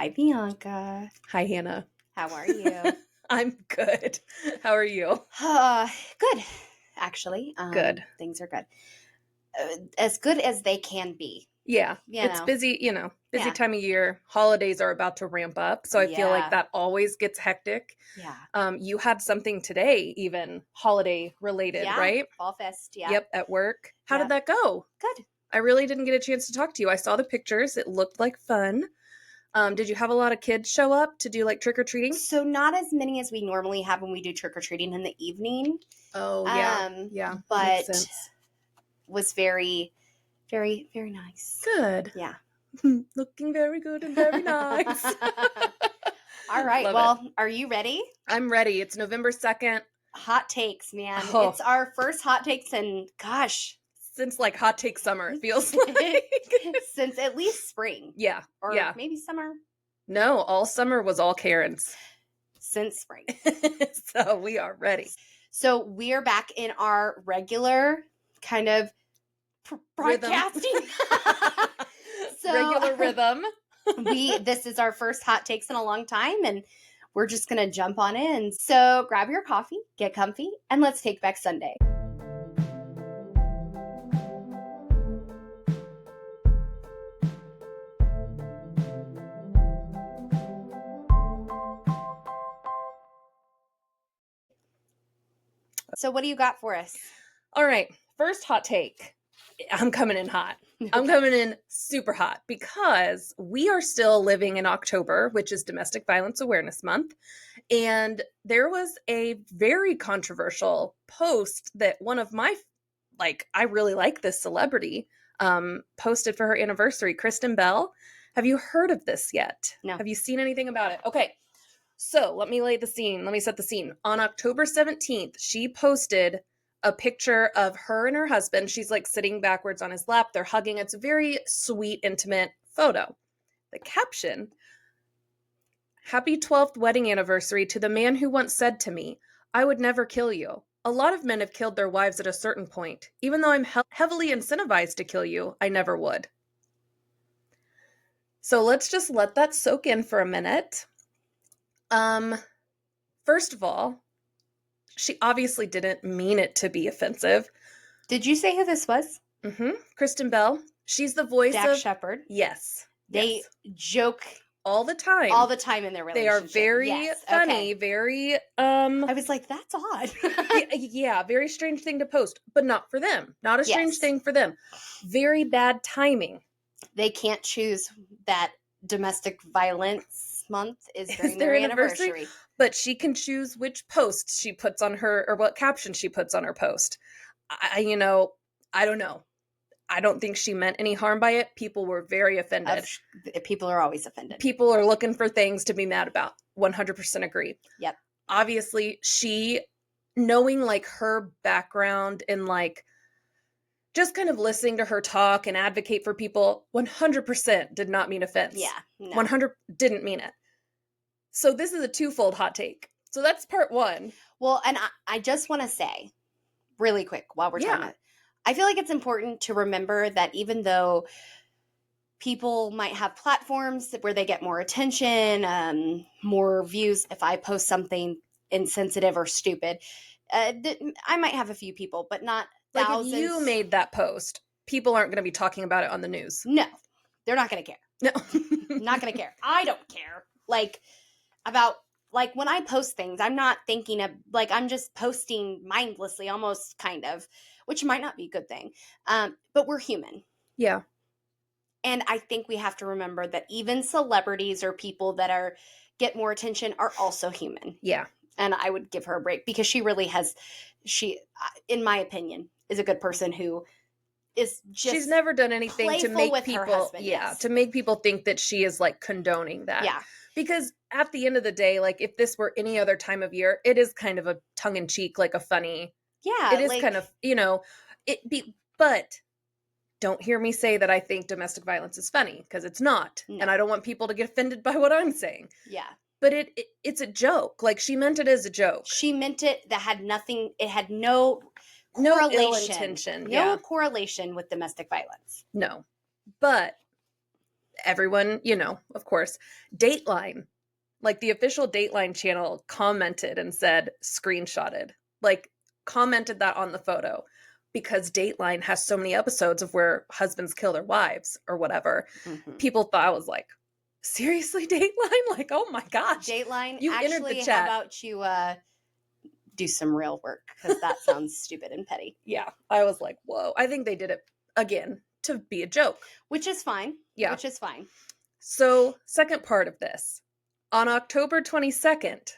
Hi, Bianca. Hi, Hannah. How are you? I'm good. How are you? Good, actually. Good. Things are good. As good as they can be. Yeah, You it's know. busy, busy Yeah. time of year. Holidays are about to ramp up, so I feel like Yeah. that always gets hectic. Yeah. You had something today, even holiday related, Yeah. right? Fall Fest. Yeah. Yep, at work. How did Yep. that go? Good. I really didn't get a chance to talk to you. I saw the pictures. It looked like fun. Did you have a lot of kids show up to do like trick-or-treating? So not as many as we normally have when we do trick-or-treating in the evening. Oh, yeah. Yeah, that makes But sense. was very, very, very nice. Good. Yeah. Looking very good and very nice. All right. Love Well, are you ready? I'm ready. It's November 2nd. Hot takes, man. Oh. It's our first hot takes in, gosh, Since like hot take summer, it feels like. since at least spring. Yeah. Or Yeah. maybe summer. No, all summer was all Karen's. Since spring. So we are ready. So we are back in our regular kind of broadcasting. Regular rhythm. This is our first hot takes in a long time, and we're just going to jump on in. So grab your coffee, get comfy, and let's take back Sunday. So what do you got for us? All right. First hot take. I'm coming in hot. Okay. I'm coming in super hot because we are still living in October, which is Domestic Violence Awareness Month. And there was a very controversial post that one of my, I really like this celebrity, posted for her anniversary, Kristen Bell. Have you heard of this yet? No. Have you seen anything about it? Okay. So let me lay the scene. Let me set the scene. On October 17th, she posted a picture of her and her husband. She's like sitting backwards on his lap. They're hugging. It's a very sweet, intimate photo. The caption, "Happy 12th wedding anniversary to the man who once said to me, I would never kill you. A lot of men have killed their wives at a certain point. Even though I'm heavily incentivized to kill you, I never would." So let's just let that soak in for a minute. First of all, she obviously didn't mean it to be offensive. Did you say who this was? Kristen Bell. She's the voice Dax of Shepard. Yes. They joke all the time. All the time in their relationship. They are very funny, very I was like, that's odd. yeah, very strange thing to post, but not for them. Not a strange thing for them. Very bad timing. They can't choose that Domestic Violence Month is during their anniversary. But she can choose which post she puts on her, or what caption she puts on her post. I don't know. I don't think she meant any harm by it. People were very offended. People are always offended. People are looking for things to be mad about. 100% agree. Yep. Obviously, she, knowing like her background and like just kind of listening to her talk and advocate for people, 100% did not mean offense. Yeah. No. 100 didn't mean it. So this is a twofold hot take. So that's part one. Well, and I just want to say really quick while we're talking about it, I feel like it's important to remember that even though people might have platforms where they get more attention, more views, if I post something insensitive or stupid, I might have a few people, but not thousands. Like if you made that post, people aren't going to be talking about it on the news. No, they're not going to care. No. Not going to care. I don't care. About when I post things, I'm not thinking of, I'm just posting mindlessly, almost kind of, which might not be a good thing. But we're human. Yeah. And I think we have to remember that even celebrities or people that get more attention are also human. Yeah. And I would give her a break because she really in my opinion, is a good person who is just she's never done anything to make people husband, to make people think that she is like condoning that. Yeah. Because at the end of the day, like if this were any other time of year, it is kind of a tongue-in-cheek, like a funny. Yeah. It is kind of, but don't hear me say that I think domestic violence is funny, because it's not. No. And I don't want people to get offended by what I'm saying. Yeah. But it's a joke. Like she meant it as a joke. She meant it. That had nothing. It had no correlation. No ill intention. No correlation with domestic violence. No. But everyone, of course, Dateline, like the official Dateline channel commented and said screenshotted, like commented that on the photo because Dateline has so many episodes of where husbands kill their wives or whatever. Mhm. People thought I was like, seriously, Dateline? Like, oh my gosh. Dateline, You entered actually, the chat. how about you do some real work? Because that sounds stupid and petty. Yeah, I was like, whoa. I think they did it, again, to be a joke. Which is fine. Yeah. Which is fine. So, second part of this. On October 22nd,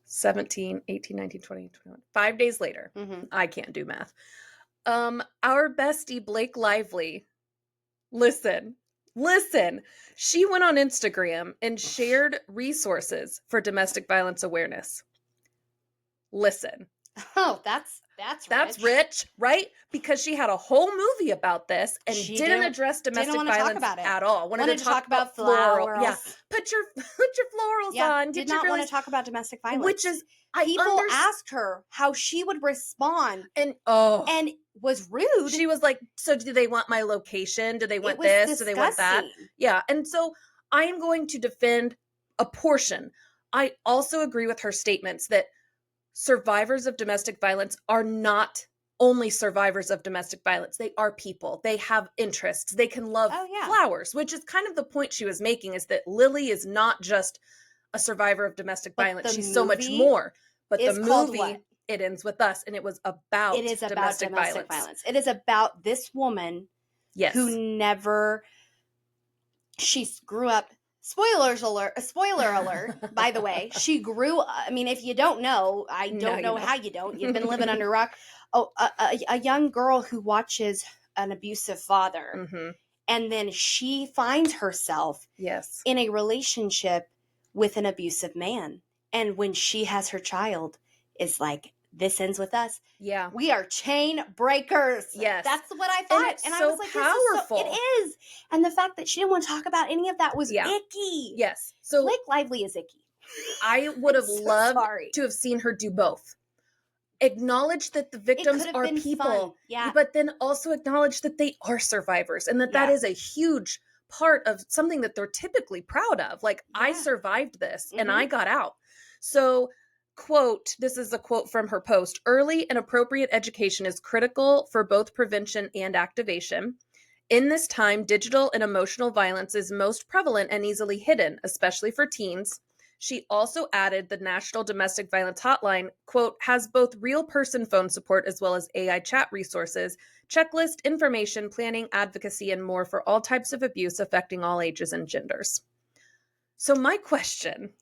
17, 18, 19, 20, 21, 5 days later, I can't do math. Our bestie Blake Lively, listen, she went on Instagram and shared resources for domestic violence awareness. Listen. Oh, that's rich, right? Because she had a whole movie about this and She didn't address domestic violence at all. Wanted to talk about florals. Yeah, put your florals on. Did not want to talk about domestic violence. Which is, people asked her how she would respond, and was rude. She was like, "So do they want my location? Do they want this? Disgusting. Do they want that?" Yeah, and so I am going to defend a portion. I also agree with her statements that survivors of domestic violence are not only survivors of domestic violence. They are people. They have interests. They can love flowers, which is kind of the point she was making, is that Lily is not just a survivor of domestic violence. She's so much more. But the movie, It Ends With Us, and it was about domestic violence. It is about this woman who she grew up. Spoiler alert, by the way. She grew up, I mean, if you don't know, I don't know how you don't. You've been living under a rock. A young girl who watches an abusive father. And then she finds herself in a relationship with an abusive man. And when she has her child, it's like, this ends with us. Yeah. We are chain breakers. Yes. That's what I thought. And I was like, powerful. It is. And the fact that she didn't want to talk about any of that was icky. Yes. So Blake Lively is icky. I would have loved to have seen her do both. Acknowledge that the victims are people. Yeah. But then also acknowledge that they are survivors and that is a huge part of something that they're typically proud of. Like, I survived this and I got out. So, quote, this is a quote from her post: "Early and appropriate education is critical for both prevention and activation. In this time, digital and emotional violence is most prevalent and easily hidden, especially for teens." She also added the National Domestic Violence Hotline, quote, "has both real person phone support as well as AI chat resources, checklist, information, planning, advocacy, and more for all types of abuse affecting all ages and genders." So my question...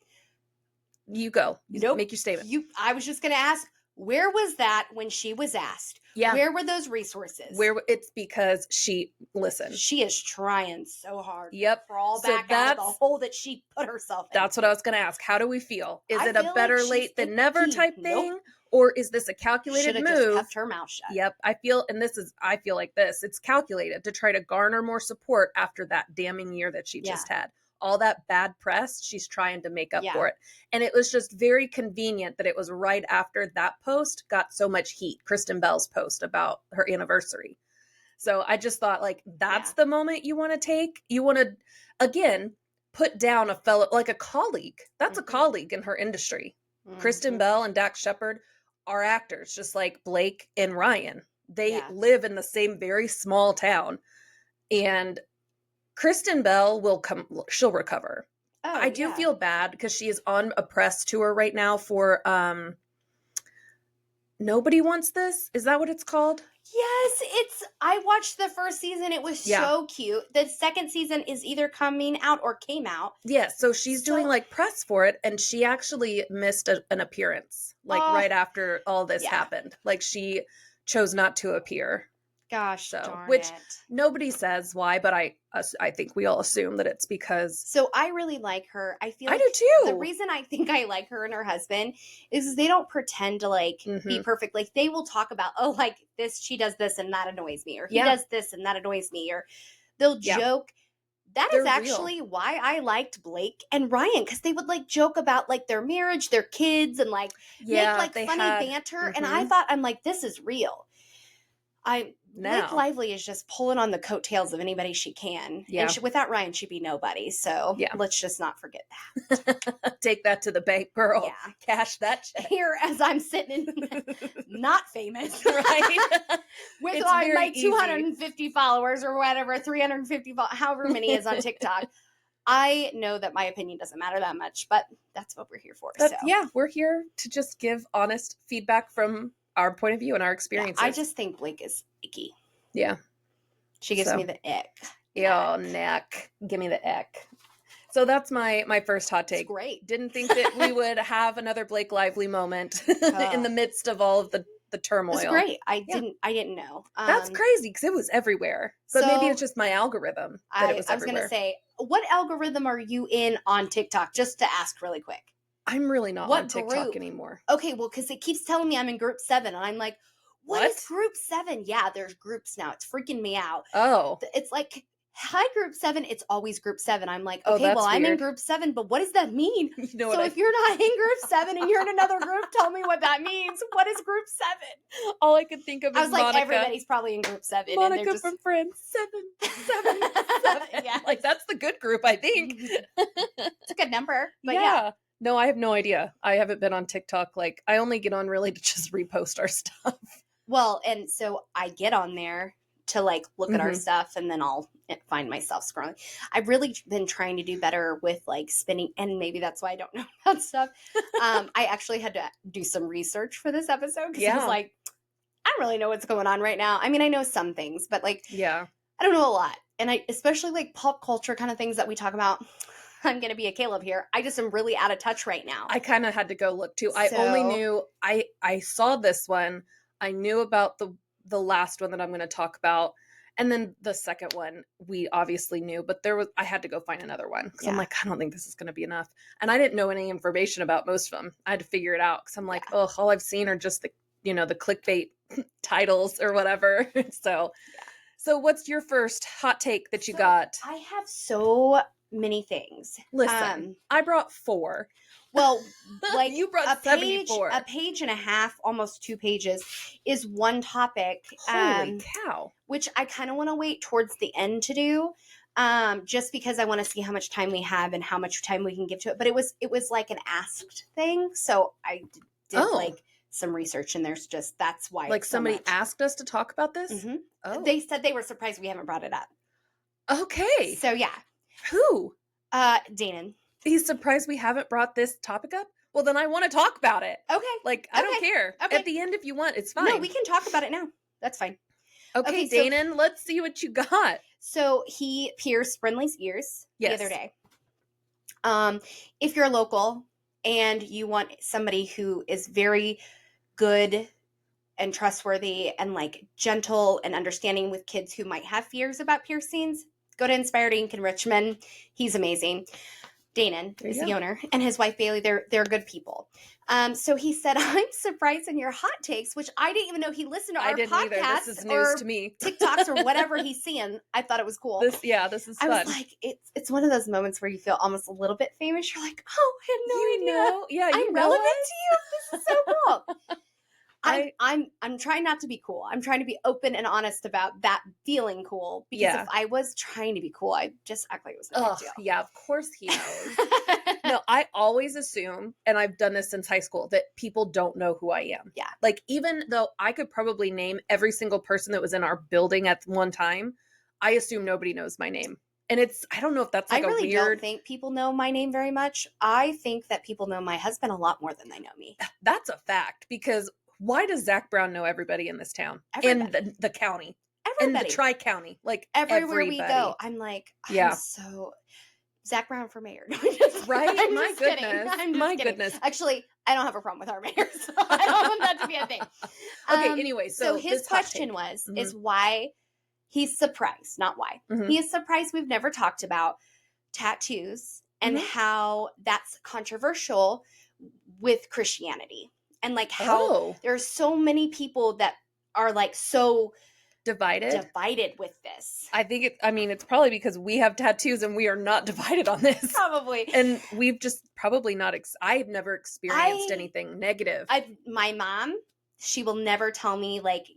You go. Make your statement. I was just going to ask, where was that when she was asked? Yeah. Where were those resources? It's because she is trying so hard. Yep. Crawl back out of the hole that she put herself in. That's what I was going to ask. How do we feel? Is it a better late than never type thing? Or is this a calculated move? Just kept her mouth shut. Yep. I feel like this. It's calculated to try to garner more support after that damning year that she just had. All that bad press, she's trying to make up for it. And it was just very convenient that it was right after that post got so much heat, Kristen Bell's post about her anniversary. So I just thought, like, that's the moment you want to take. You want to, again, put down a fellow, like a colleague. That's a colleague in her industry. Kristen Bell and Dax Shepard are actors, just like Blake and Ryan. They live in the same very small town. And Kristen Bell she'll recover. I do feel bad because she is on a press tour right now for Nobody Wants This. Is that what it's called? Yes, I watched the first season. It was so cute. The second season is either coming out or came out. Yeah, so she's doing like press for it, and she actually missed an appearance right after all this happened. Like, she chose not to appear. Gosh, darn which it. Nobody says why, but I think we all assume that it's because. So I really like her. I feel like I do too. The reason I think I like her and her husband is they don't pretend to be perfect. Like, they will talk about, this, she does this and that annoys me, or he does this and that annoys me, or they'll joke. That is actually why I liked Blake and Ryan, because they would joke about their marriage, their kids, and make funny banter. And I thought, I'm like, this is real. now. Blake Lively is just pulling on the coattails of anybody she can. Yeah. And without Ryan, she'd be nobody. So let's just not forget that. Take that to the bank, girl. Yeah. Cash that check. Here, as I'm sitting in, not famous, right? with my 250 followers or whatever, 350, however many is on TikTok. I know that my opinion doesn't matter that much, but that's what we're here for. But yeah, we're here to just give honest feedback from our point of view and our experiences. Yeah, I just think Blake is icky. Yeah. She gives me the ick. Oh, neck. Give me the ick. So that's my first hot take. It's great. Didn't think that we would have another Blake Lively moment in the midst of all of the turmoil. It's great. I didn't know. That's crazy because it was everywhere. But maybe it's just my algorithm that it was everywhere. I was going to say, what algorithm are you in on TikTok? Just to ask really quick. I'm really not on TikTok anymore. Okay, well, because it keeps telling me I'm in group 7, and I'm like, what is group 7? Yeah, there's groups now. It's freaking me out. Oh. It's like, hi, group 7. It's always group 7. I'm like, okay, well, I'm in group 7, but what does that mean? So if you're not in group 7 and you're in another group, tell me what that means. What is group 7? All I could think of is I was like, Monica. everybody's probably in group 7. Monica and they're just... from Friends. 7. Yeah. Like, that's the good group, I think. It's a good number. But yeah. No, I have no idea. I haven't been on TikTok. Like, I only get on really to just repost our stuff. Well, and so I get on there to like look at our stuff, and then I'll find myself scrolling. I've really been trying to do better with like spinning, and maybe that's why I don't know about stuff. I actually had to do some research for this episode because I was like, I don't really know what's going on right now. I mean, I know some things, but like, I don't know a lot. And I, especially like pop culture kind of things that we talk about. I'm going to be a Caleb here. I just am really out of touch right now. I kind of had to go look too. I only knew, I saw this one. I knew about the last one that I'm going to talk about. And then the second one, we obviously knew, but I had to go find another one. Cause I'm like, I don't think this is going to be enough. And I didn't know any information about most of them. I had to figure it out. Cause I'm like, all I've seen are just the clickbait titles or whatever. So what's your first hot take that you got? I have so many things. Listen, I brought 4. Well, like you brought 74. A page and a half, almost 2 pages, is one topic. Holy cow! Which I kind of want to wait towards the end to do, just because I want to see how much time we have and how much time we can give to it. But it was like an asked thing, so I did like some research, and that's why. Like somebody asked us to talk about this. Mm-hmm. Oh, they said they were surprised we haven't brought it up. Okay, so yeah. Who? Danon. He's surprised we haven't brought this topic up? Well, then I want to talk about it. Okay. Like, I don't care. Okay. At the end, if you want, it's fine. No, we can talk about it now. That's fine. Okay, Danon, let's see what you got. So he pierced Brinley's ears the other day. If you're local and you want somebody who is very good and trustworthy and like gentle and understanding with kids who might have fears about piercings, go to Inspired Ink in Richmond. He's amazing. Danon is the owner, and his wife Bailey. They're good people. So he said, "I'm surprised in your hot takes," which I didn't even know he listened to our podcast. This is news to me. TikToks or whatever he's seeing. I thought it was cool. This is fun. I was like, it's one of those moments where you feel almost a little bit famous. You're like, oh, I had no idea. Yeah, I'm relevant to you. This is so cool. I'm trying not to be cool. I'm trying to be open and honest about that feeling cool. Because if I was trying to be cool, I'd just act like it was no big deal. Yeah, of course he knows. No, I always assume, and I've done this since high school, that people don't know who I am. Yeah. Like, even though I could probably name every single person that was in our building at one time, I assume nobody knows my name. And I don't know if that's like I really a weird... don't think people know my name very much. I think that people know my husband a lot more than they know me. That's a fact, because why does Zach Brown know everybody in this town? Everybody. In the county. Everybody. In the Tri-County. Like, everywhere we go. I'm like, so... Zach Brown for mayor. Right? My goodness. My goodness. Actually, I don't have a problem with our mayor, so I don't want that to be a thing. Okay, anyway, so his question is why he's surprised, not why. He is surprised we've never talked about tattoos and how that's controversial with Christianity. And like how there's so many people that are like so divided with this. I think it's probably because we have tattoos and we are not divided on this. Probably. And we've just probably not, I've never experienced anything negative. My mom She will never tell me like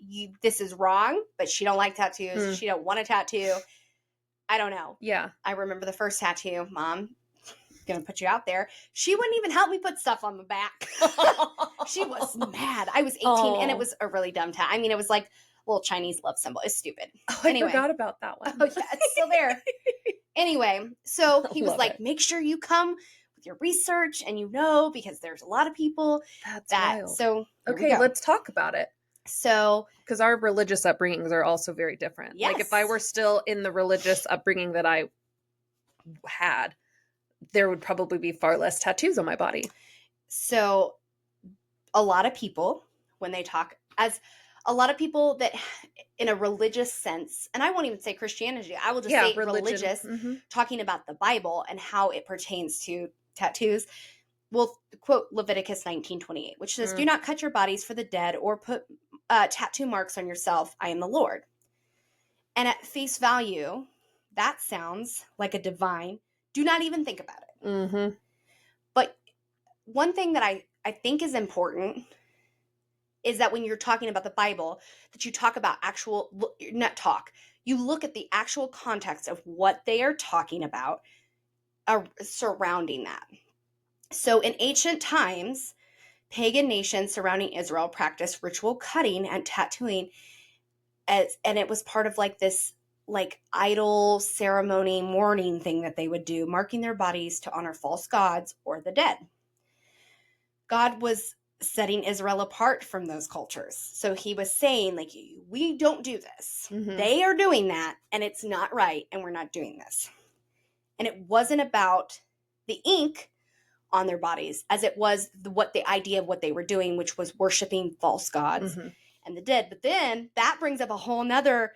this is wrong, but she don't like tattoos. She don't want a tattoo. I don't know. Yeah. I remember the first tattoo, Mom, gonna put you out there. She wouldn't even help me put stuff on the back. She was mad. I was 18 and it was a really dumb tattoo. I mean, it was like a little Chinese love symbol. It's stupid. I forgot about that one. Oh yeah, it's still there. Anyway, so he was like, make sure you come with your research and because there's a lot of people That's wild. So okay, let's talk about it. So, because our religious upbringings are also very different. Yes. Like if I were still in the religious upbringing that I had, there would probably be far less tattoos on my body. So a lot of people, when they talk, as a lot of people that in a religious sense, and I won't even say Christianity, I will just say religious, talking about the Bible and how it pertains to tattoos, will quote Leviticus 19:28, which says, do not cut your bodies for the dead or put tattoo marks on yourself. I am the Lord. And at face value, that sounds like a divine. Do not even think about it. But one thing that I think is important is that when you're talking about the Bible, that you talk about you look at the actual context of what they are talking about surrounding that. So in ancient times, pagan nations surrounding Israel practiced ritual cutting and tattooing, and it was part of like this like idol ceremony mourning thing that they would do, marking their bodies to honor false gods or the dead. God was setting Israel apart from those cultures. So he was saying, like, we don't do this. They are doing that, and it's not right, and we're not doing this. And it wasn't about the ink on their bodies as it was the idea of what they were doing, which was worshiping false gods and the dead. But then that brings up a whole nother,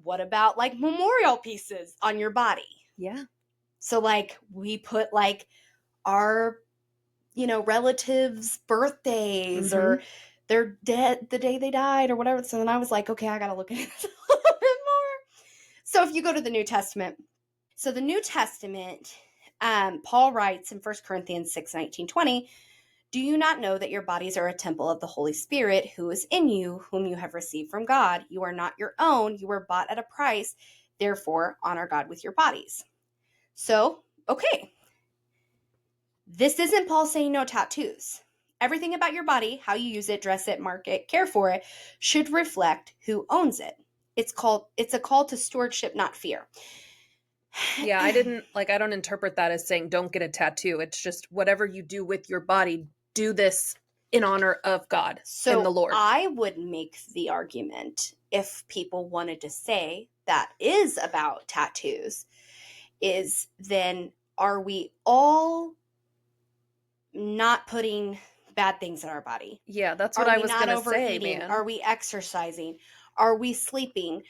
what about like memorial pieces on your body? Yeah. So like we put like our, relatives' birthdays or they're dead the day they died or whatever. So then I was like, okay, I got to look at it a little bit more. So if you go to the New Testament, Paul writes in 1 Corinthians 6:19-20, do you not know that your bodies are a temple of the Holy Spirit who is in you, whom you have received from God? You are not your own. You were bought at a price. Therefore, honor God with your bodies. So, okay. This isn't Paul saying no tattoos. Everything about your body, how you use it, dress it, mark it, care for it, should reflect who owns it. It's a call to stewardship, not fear. Yeah, I don't interpret that as saying don't get a tattoo. It's just whatever you do with your body, do this in honor of God and the Lord. I would make the argument, if people wanted to say that is about tattoos, is then are we all not putting bad things in our body? Yeah, that's what I was going to say, man. Are we exercising? Are we sleeping?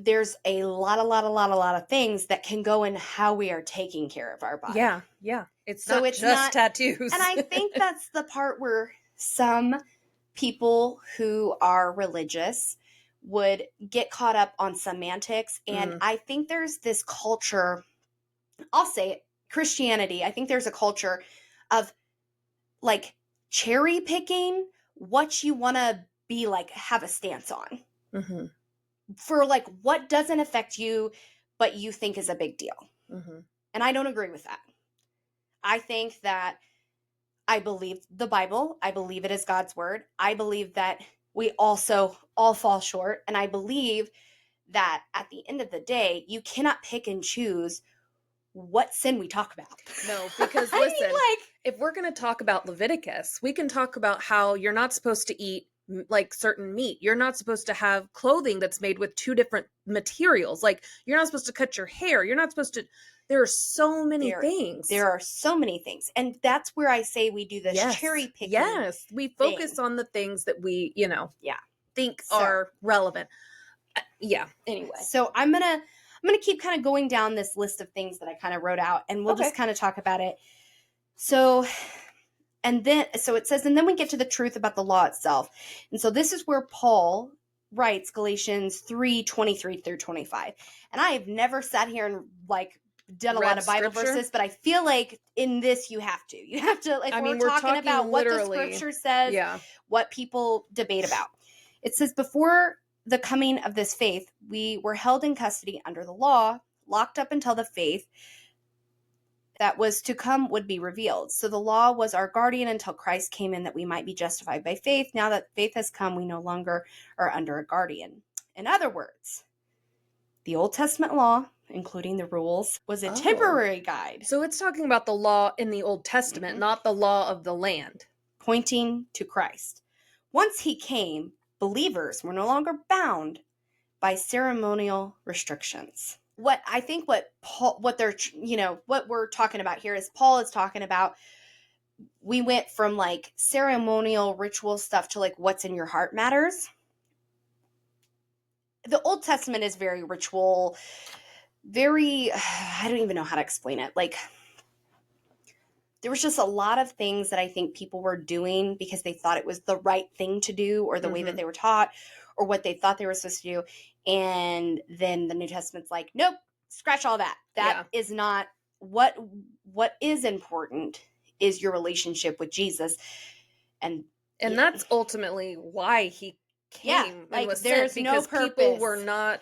There's a lot of things that can go in how we are taking care of our body. Yeah. It's not tattoos. And I think that's the part where some people who are religious would get caught up on semantics. And I think there's this culture, I'll say it, Christianity. I think there's a culture of like cherry picking what you want to be like, have a stance on. For like what doesn't affect you, but you think is a big deal. And I don't agree with that. I think that I believe the Bible. I believe it is God's word. I believe that we also all fall short. And I believe that at the end of the day, you cannot pick and choose what sin we talk about. No, because listen, if we're going to talk about Leviticus, we can talk about how you're not supposed to eat like certain meat. You're not supposed to have clothing that's made with two different materials. Like you're not supposed to cut your hair. You're not supposed to, there are so many things. There are so many things. And that's where I say we do this cherry picking. Yes. We focus on the things that we, think are relevant. Anyway. So I'm going to keep kind of going down this list of things that I kind of wrote out, and we'll just kind of talk about it. So it says, and then we get to the truth about the law itself. And so this is where Paul writes Galatians 3:23-25. And I have never sat here and like done a lot of Bible verses, but I feel like in this you have to. You have to, like, we're talking about what the scripture says, what people debate about. It says, before the coming of this faith, we were held in custody under the law, locked up until the faith that was to come would be revealed. So the law was our guardian until Christ came in that we might be justified by faith. Now that faith has come, we no longer are under a guardian. In other words, the Old Testament law, including the rules, was a temporary guide. So it's talking about the law in the Old Testament, not the law of the land. Pointing to Christ. Once he came, believers were no longer bound by ceremonial restrictions. What we're talking about here is Paul is talking about, we went from like ceremonial ritual stuff to like what's in your heart matters. The Old Testament is very ritual, I don't even know how to explain it. Like, there was just a lot of things that I think people were doing because they thought it was the right thing to do, or the way that they were taught, or what they thought they were supposed to do. And then the New Testament's like, nope, scratch all that. That is not what is important is your relationship with Jesus. And that's ultimately why he came. Like, and was there's sent, no because purpose. People were not.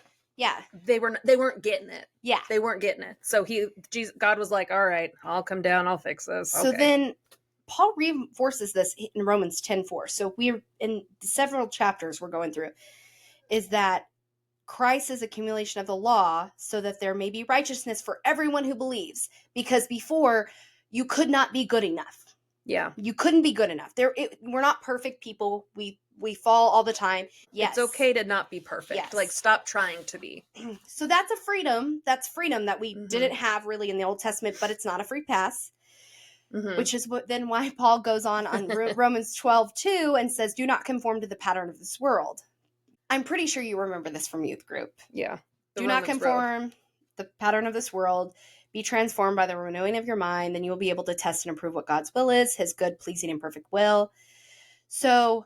They weren't getting it. They weren't getting it. So God was like, all right, I'll come down, I'll fix this. So then Paul reinforces this in Romans 10:4. So we're in several chapters we're going through, is that Christ is accumulation of the law so that there may be righteousness for everyone who believes. Because before, you could not be good enough. Yeah. You couldn't be good enough. We're not perfect people. We fall all the time. Yes. It's okay to not be perfect. Yes. Like, stop trying to be. So that's a freedom. That's freedom that we didn't have really in the Old Testament, but it's not a free pass. Which is why Paul goes on Romans 12:2 and says, do not conform to the pattern of this world. I'm pretty sure you remember this from youth group. Yeah. Do not conform the pattern of this world. Be transformed by the renewing of your mind. Then you will be able to test and approve what God's will is, his good, pleasing, and perfect will. So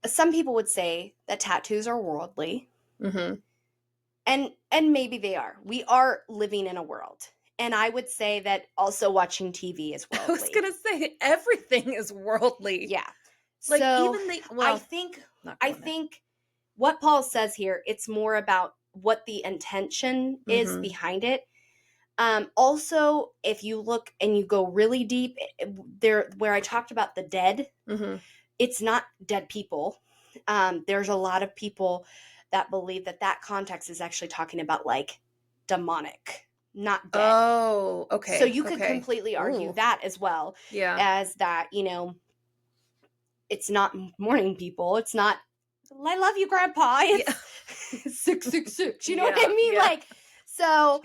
some people would say that tattoos are worldly. And maybe they are. We are living in a world. And I would say that also watching TV is worldly. I was going to say everything is worldly. Yeah. Like, so even I think what Paul says here, it's more about what the intention is behind it. Also, if you look and you go really deep there, where I talked about the dead, it's not dead people. There's a lot of people that believe that context is actually talking about like demonic, not dead. Oh, okay. So you could completely argue that as well. Yeah. As that, it's not mourning people. It's not, I love you, Grandpa. It's 666. You know what I mean? Yeah. Like, so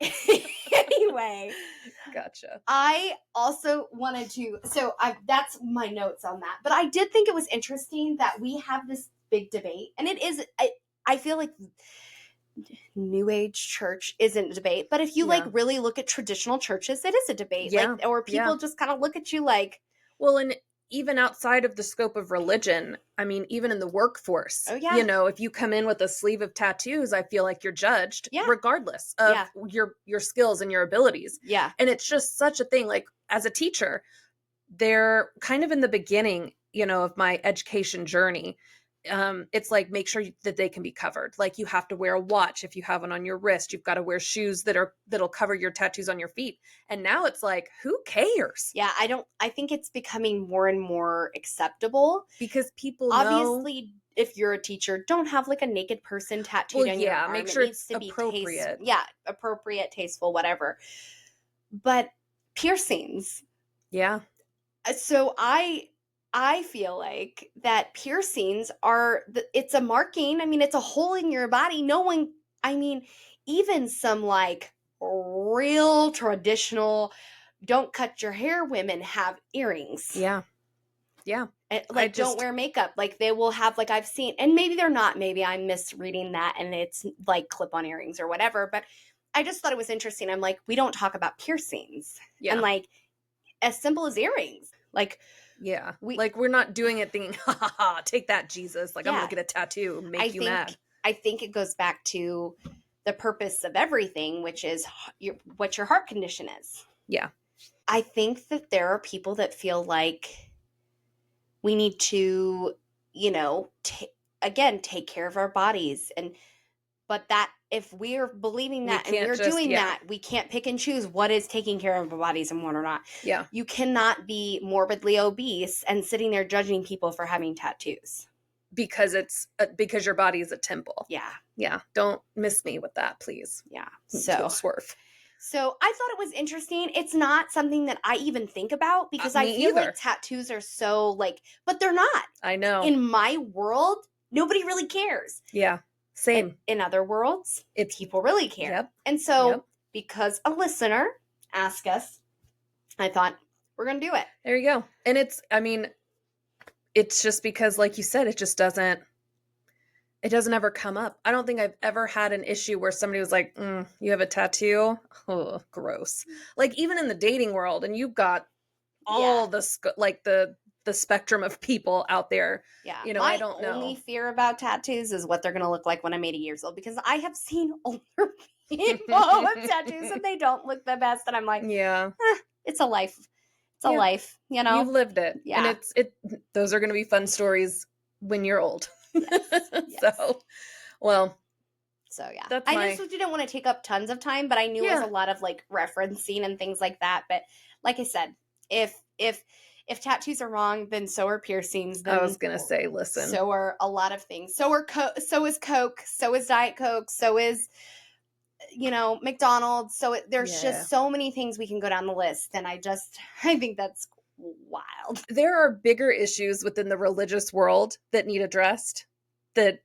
anyway. Gotcha. I also wanted to, that's my notes on that. But I did think it was interesting that we have this big debate. And it is, I feel like New Age church isn't a debate. But if you like really look at traditional churches, it is a debate. Like, or people just kind of look at you like. Well, and even outside of the scope of religion, I mean, even in the workforce, if you come in with a sleeve of tattoos, I feel like you're judged regardless of your skills and your abilities. Yeah. And it's just such a thing. Like, as a teacher, they're kind of in the beginning, of my education journey. It's like, make sure that they can be covered. Like, you have to wear a watch if you have one on your wrist. You've got to wear shoes that'll cover your tattoos on your feet. And now it's like, who cares? Yeah, I think it's becoming more and more acceptable because people obviously, if you're a teacher, don't have like a naked person tattooed on your arm. Make sure it needs it's to appropriate. Be appropriate, tasteful, whatever. But piercings. Yeah. So I feel like that piercings it's a marking. I mean, it's a hole in your body. Even some like real traditional, don't cut your hair women have earrings. Yeah. Yeah. And, like, don't wear makeup. Like, they will have, like, I've seen, and maybe they're not, maybe I'm misreading that and it's like clip-on earrings or whatever, but I just thought it was interesting. I'm like, we don't talk about piercings. Yeah. And like, as simple as earrings. Like, yeah. We're not doing it thinking, ha ha ha, take that, Jesus. Like, I'm going to get a tattoo and make you mad. I think it goes back to the purpose of everything, which is what your heart condition is. Yeah. I think that there are people that feel like we need to, take care of our bodies. But that if we're believing that and we're doing that, we can't pick and choose what is taking care of our bodies and what are not. Yeah. You cannot be morbidly obese and sitting there judging people for having tattoos. Because because your body is a temple. Yeah. Yeah. Don't miss me with that, please. Yeah. So swerve. So I thought it was interesting. It's not something that I even think about because I feel like tattoos are so but they're not. I know. In my world, nobody really cares. Yeah. Same. In other worlds, people really care. Yep. And so because a listener asked us, I thought we're going to do it. There you go. And it's just because, like you said, it doesn't ever come up. I don't think I've ever had an issue where somebody was like, you have a tattoo? Oh, gross. Like even in the dating world, and you've got all the spectrum of people out there. Yeah. I don't know. My only fear about tattoos is what they're going to look like when I'm 80 years old, because I have seen older people with tattoos and they don't look the best. And I'm like, it's a life. It's a life, You've lived it. Yeah. And those are going to be fun stories when you're old. Yes. So yeah, I just didn't want to take up tons of time, but I knew it was a lot of referencing and things like that. But like I said, if tattoos are wrong, then so are piercings. Then I was gonna say, listen, so are a lot of things. So is Coke. So is Diet Coke. So is McDonald's. So there's just so many things we can go down the list, and I think that's wild. There are bigger issues within the religious world that need addressed that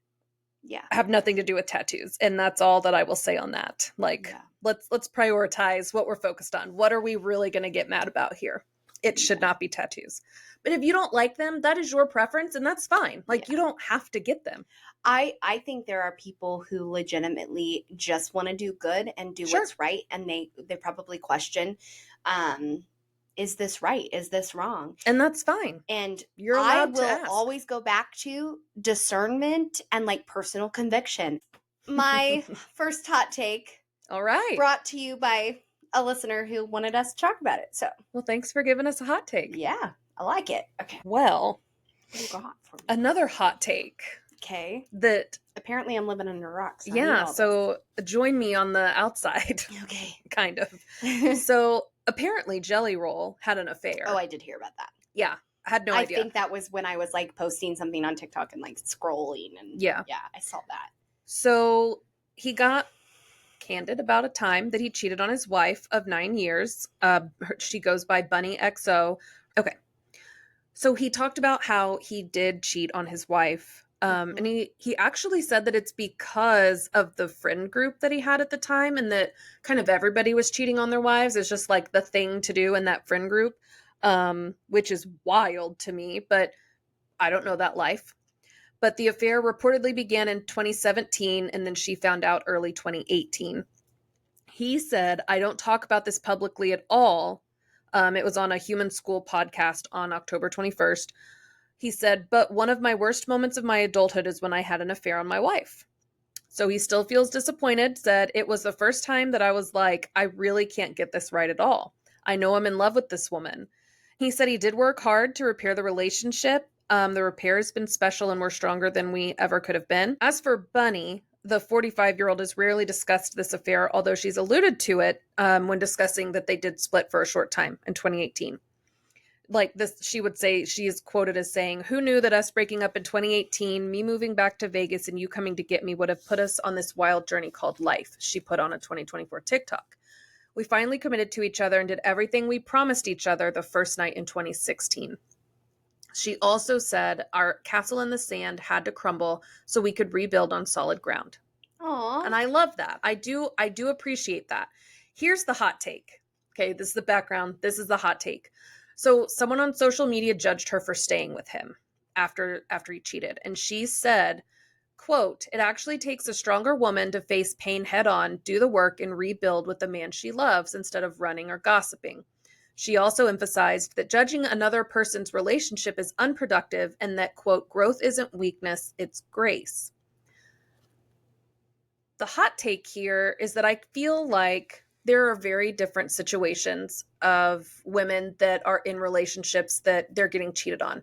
have nothing to do with tattoos, and that's all that I will say on that. Let's prioritize what we're focused on. What are we really going to get mad about here? It should not be tattoos. But if you don't like them, that is your preference, and that's fine. You don't have to get them. I think there are people who legitimately just want to do good and do what's right, and they probably question, is this right? Is this wrong? And that's fine. And you're allowed to ask. I will always go back to discernment and personal conviction. My first hot take. All right. Brought to you by a listener who wanted us to talk about it. So, well, thanks for giving us a hot take. Yeah, I like it. Okay. Well, another hot take. Okay. That apparently I'm living under a rock. So join me on the outside. Okay. Kind of. So apparently Jelly Roll had an affair. Oh, I did hear about that. Yeah. I had no idea. I think that was when I was posting something on TikTok and scrolling and yeah, I saw that. So he got candid about a time that he cheated on his wife of 9 years. She goes by Bunny XO. Okay. So he talked about how he did cheat on his wife. And he actually said that it's because of the friend group that he had at the time, and that kind of everybody was cheating on their wives. It's just the thing to do in that friend group, which is wild to me, but I don't know that life. But the affair reportedly began in 2017, and then she found out early 2018. He said, I don't talk about this publicly at all. It was on a Human School podcast on October 21st. He said, but one of my worst moments of my adulthood is when I had an affair on my wife. So he still feels disappointed, said, it was the first time that I was like, I really can't get this right at all. I know I'm in love with this woman. He said he did work hard to repair the relationship. The repair has been special and we're stronger than we ever could have been. As for Bunny, the 45-year-old has rarely discussed this affair, although she's alluded to it when discussing that they did split for a short time in 2018. She would say, she is quoted as saying, who knew that us breaking up in 2018, me moving back to Vegas and you coming to get me would have put us on this wild journey called life, she put on a 2024 TikTok. We finally committed to each other and did everything we promised each other the first night in 2016. She also said our castle in the sand had to crumble so we could rebuild on solid ground. Aww. And I love that. I do appreciate that. Here's the hot take. Okay, this is the background. This is the hot take. So someone on social media judged her for staying with him after he cheated. And she said, quote, it actually takes a stronger woman to face pain head on, do the work, and rebuild with the man she loves instead of running or gossiping. She also emphasized that judging another person's relationship is unproductive and that, quote, growth isn't weakness, it's grace. the hot take here is that I feel like there are very different situations of women that are in relationships that they're getting cheated on.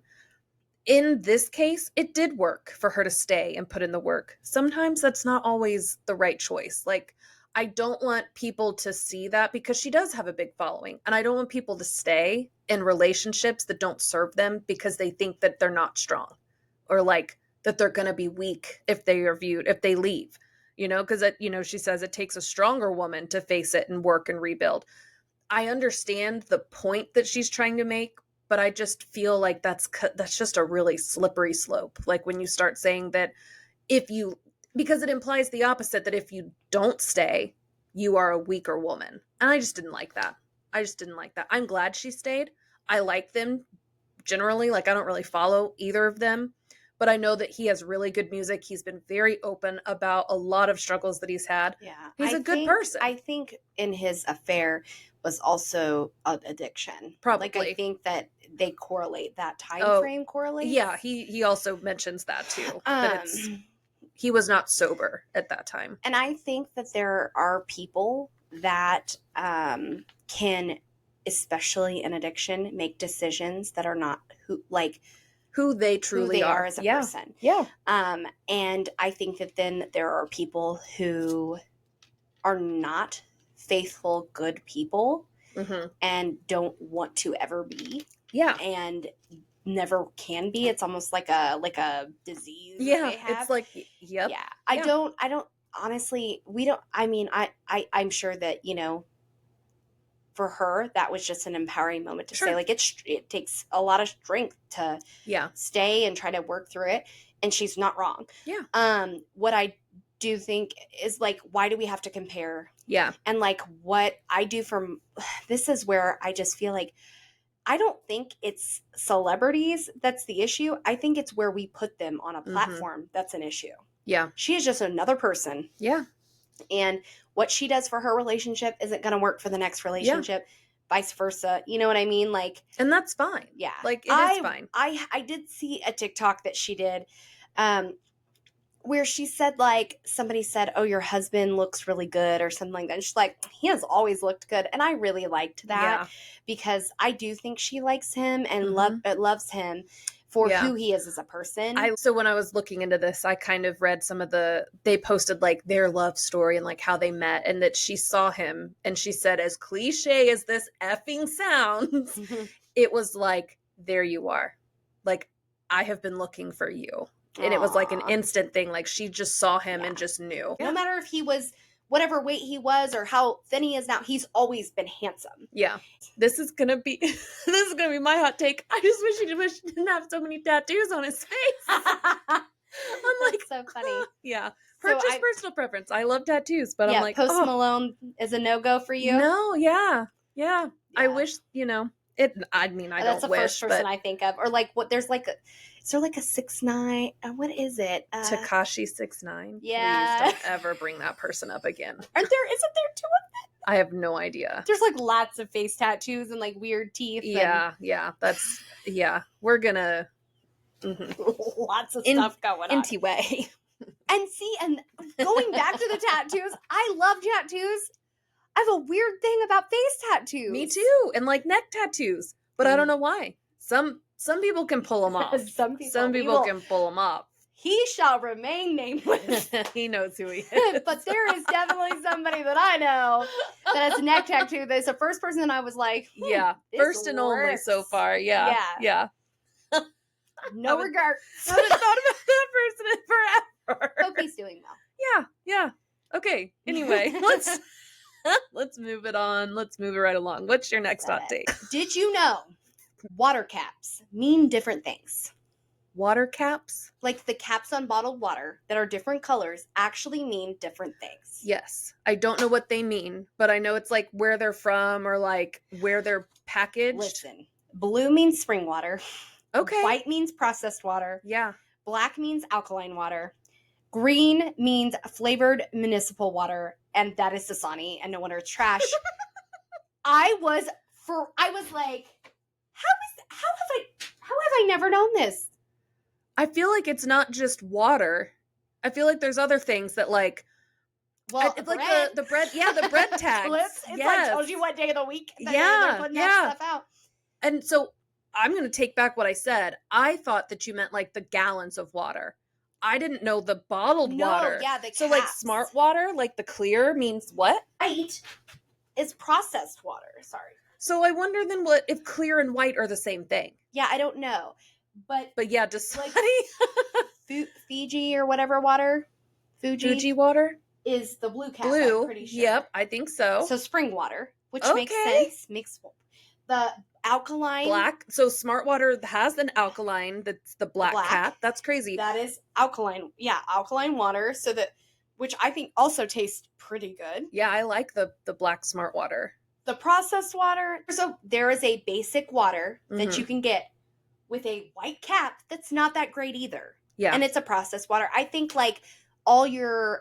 In this case, it did work for her to stay and put in the work. Sometimes that's not always the right choice. Like, I don't want people to see that because she does have a big following. And I don't want people to stay in relationships that don't serve them because they think that they're not strong or like that they're going to be weak if they leave, because, she says it takes a stronger woman to face it and work and rebuild. I understand the point that she's trying to make, but I just feel like that's just a really slippery slope. Like when you start saying that because it implies the opposite, that if you don't stay, you are a weaker woman. And I just didn't like that. I'm glad she stayed. I like them generally. Like I don't really follow either of them, but I know that he has really good music. He's been very open about a lot of struggles that he's had. Yeah. He's a good person. I think in his affair was also an addiction. Probably. Like I think that they correlate, that time frame correlates. Yeah, he also mentions that too. That he was not sober at that time. And I think that there are people that can, especially in addiction, make decisions that are not who they truly are as a person. Yeah. And I think that then there are people who are not faithful, good people and don't want to ever be. Yeah. And never can be. It's almost like a disease. Yeah. It's like, yep. Yeah. I don't honestly, I'm sure that, for her, that was just an empowering moment to say, like, it takes a lot of strength to stay and try to work through it. And she's not wrong. Yeah. What I do think is, like, why do we have to compare? Yeah. And, like, what I do this is where I just feel like, I don't think it's celebrities that's the issue. I think it's where we put them on a platform that's an issue. Yeah. She is just another person. Yeah. And what she does for her relationship isn't going to work for the next relationship, vice versa. You know what I mean? Like, and that's fine. Yeah. Like, it is fine. I did see a TikTok that she did, where she said, like, somebody said, "Oh, your husband looks really good," or something like that. And she's like, "He has always looked good." And I really liked that because I do think she likes him and loves him for who he is as a person. So when I was looking into this, I kind of read they posted like their love story and like how they met, and that she saw him and she said, as cliche as this effing sounds, it was like, there you are. Like, I have been looking for you. And it was like an instant thing. Like, she just saw him and just knew. No matter if he was whatever weight he was or how thin he is now, he's always been handsome. Yeah. This is gonna be my hot take. I just wish he didn't have so many tattoos on his face. I'm like, so funny. Yeah. Just personal preference. I love tattoos, but I'm like, Post Malone is a no-go for you? No, yeah. I wish, it. I mean, I that's don't wish. That's the first person I think of. Or like, what? Is there like a 6ix9ine? What is it? Tekashi 6ix9ine. Yeah. Please don't ever bring that person up again. Isn't there 2 of them? I have no idea. There's like lots of face tattoos and like weird teeth. Yeah. We're gonna lots of stuff going on. Anyway. And going back to the tattoos, I love tattoos. I have a weird thing about face tattoos. Me too. And like neck tattoos. But I don't know why. Some people can pull them off. Some people can pull them off. He shall remain nameless. He knows who he is. But there is definitely somebody that I know that has a neck tattoo. That's the first person that I was like, first and only so far. Yeah. No regard. I haven't thought about that person in forever. Hope he's doing well. Yeah. Okay. Anyway, let's move it on. Let's move it right along. What's your next hot take? Did you know water caps mean different things? Water caps? Like the caps on bottled water that are different colors actually mean different things. Yes. I don't know what they mean, but I know it's like where they're from or like where they're packaged. Listen, blue means spring water. Okay. White means processed water. Yeah. Black means alkaline water. Green means flavored municipal water, and that is Dasani, and no wonder it's trash. I was like, how have I never known this? I feel like it's not just water. I feel like there's other things that like Well, It's like the bread, the bread tags. It's like tells you what day of the week they're putting that stuff out. And so I'm going to take back what I said. I thought that you meant like the gallons of water. I didn't know the bottled water. Yeah, the So caps. like smart water, like the clear means what? White is processed water. Sorry. So I wonder then what if clear and white are the same thing. Yeah, I don't know. But yeah, just like Fiji or whatever water. Fuji water is the blue cap. Blue. I'm pretty sure. Yep, I think so. So spring water, which makes sense. The alkaline black. So smart water has an alkaline that's the black cap. That's crazy. That is alkaline. Yeah, alkaline water. So which I think also tastes pretty good. Yeah, I like the black smart water. The processed water. So there is a basic water that you can get with a white cap that's not that great either. Yeah. And it's a processed water. I think like all your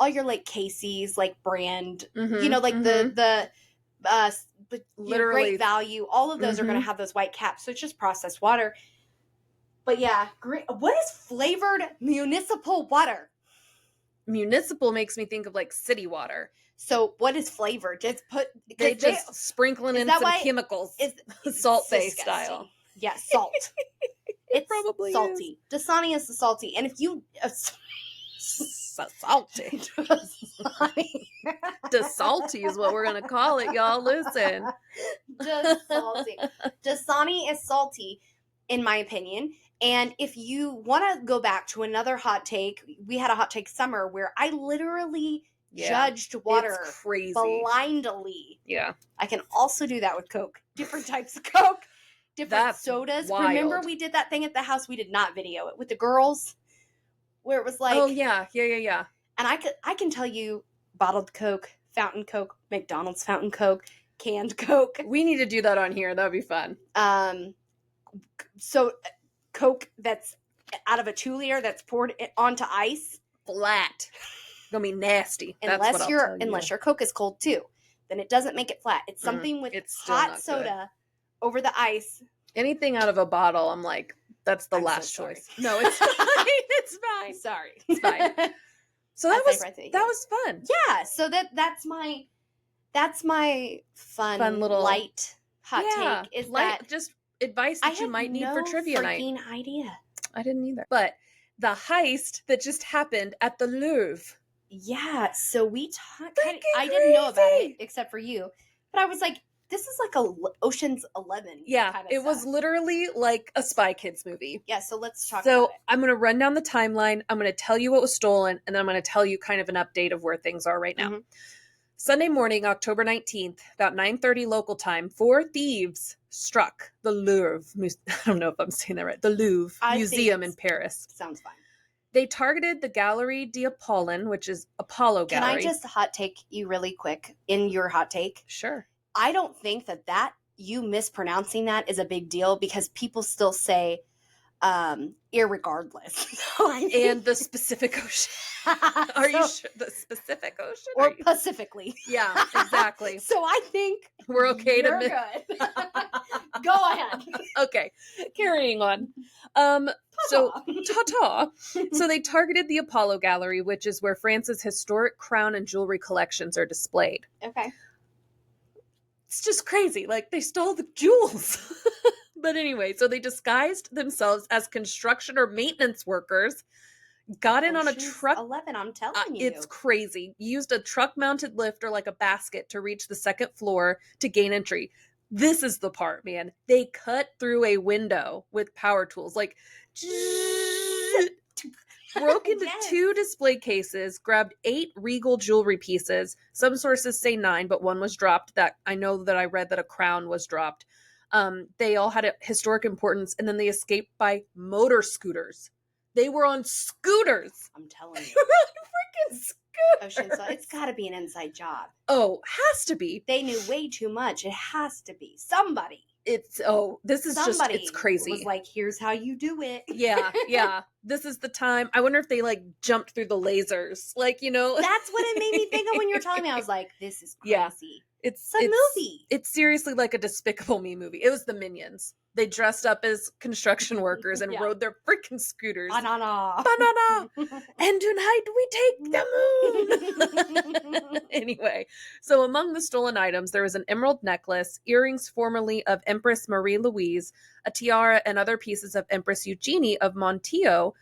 like Casey's like brand, you know, like the literally Great Value, all of those are going to have those white caps. So it's just processed water. But yeah, what is flavored municipal water? Municipal makes me think of like city water. So what is flavored? Just they sprinkling in some chemicals. It's salt-based style. Yeah, salt. It's probably salty. Dasani is the salty. And if you so salty. Salty is what we're gonna call it, y'all. Listen. Salty. Dasani is salty, in my opinion. And if you want to go back to another hot take, we had a hot take summer where I literally judged water blindly. Yeah. I can also do that with Coke. Different types of Coke. Different sodas. Wild. Remember we did that thing at the house? We did not video it with the girls. Where it was like, oh yeah. And I can tell you bottled Coke, fountain Coke, McDonald's fountain Coke, canned Coke. We need to do that on here. That'd be fun. So Coke that's out of a 2-liter that's poured onto ice, flat. Gonna be nasty. Unless your Coke is cold too, then it doesn't make it flat. It's something with hot soda over the ice. Anything out of a bottle, I'm like, that's the last choice. No, it's fine. It's fine. Sorry. It's fine. So that was fun. Yeah. So that's my fun little light hot take. Is that just advice that you might need for trivia night? I had no freaking idea. I didn't either. But the heist that just happened at the Louvre. Yeah. So we talked. I didn't know about it except for you, but I was like, this is like a Ocean's 11. Yeah, kind of it was literally like a Spy Kids movie. Yeah, so let's talk about it. So I'm going to run down the timeline. I'm going to tell you what was stolen, and then I'm going to tell you kind of an update of where things are right now. Mm-hmm. Sunday morning, October 19th, about 9:30 local time, 4 thieves struck the Louvre. I don't know if I'm saying that right. The Louvre Museum in Paris. Sounds fine. They targeted the Galerie d'Apollon, which is Apollo Gallery. Can I just hot take you really quick in your hot take? Sure. I don't think that you mispronouncing that is a big deal because people still say irregardless. And the Pacific Ocean. Are you sure? The Pacific Ocean? Or Pacifically. Yeah, exactly. So I think we're okay you're good. Go ahead. Okay, carrying on. So, ta-ta. So they targeted the Apollo Gallery, which is where France's historic crown and jewelry collections are displayed. Okay. It's just crazy. Like, they stole the jewels. But anyway, so they disguised themselves as construction or maintenance workers, got in on a truck. 11, I'm telling you. It's crazy. Used a truck-mounted lift or like a basket to reach the second floor to gain entry. This is the part, man. They cut through a window with power tools. Like, broke into 2 display cases, grabbed 8 regal jewelry pieces. Some sources say 9, but one was dropped. That I know that I read that a crown was dropped. They all had a historic importance, and then they escaped by motor scooters. They were on scooters. I'm telling you. They were on freaking scooters. It's got to be an inside job. Oh, has to be. They knew way too much. It has to be. Somebody. This is it's crazy. Was like, here's how you do it. Yeah. this is the time. I wonder if they like jumped through the lasers. Like, you know. That's what it made me think of when you were telling me. I was like, this is crazy. Yeah. It's a movie. It's seriously like a Despicable Me movie. It was the Minions. They dressed up as construction workers and rode their freaking scooters. Banana. Banana. And tonight we take the moon. Anyway, so among the stolen items, there was an emerald necklace, earrings formerly of Empress Marie Louise, a tiara, and other pieces of Empress Eugenie of Montijo,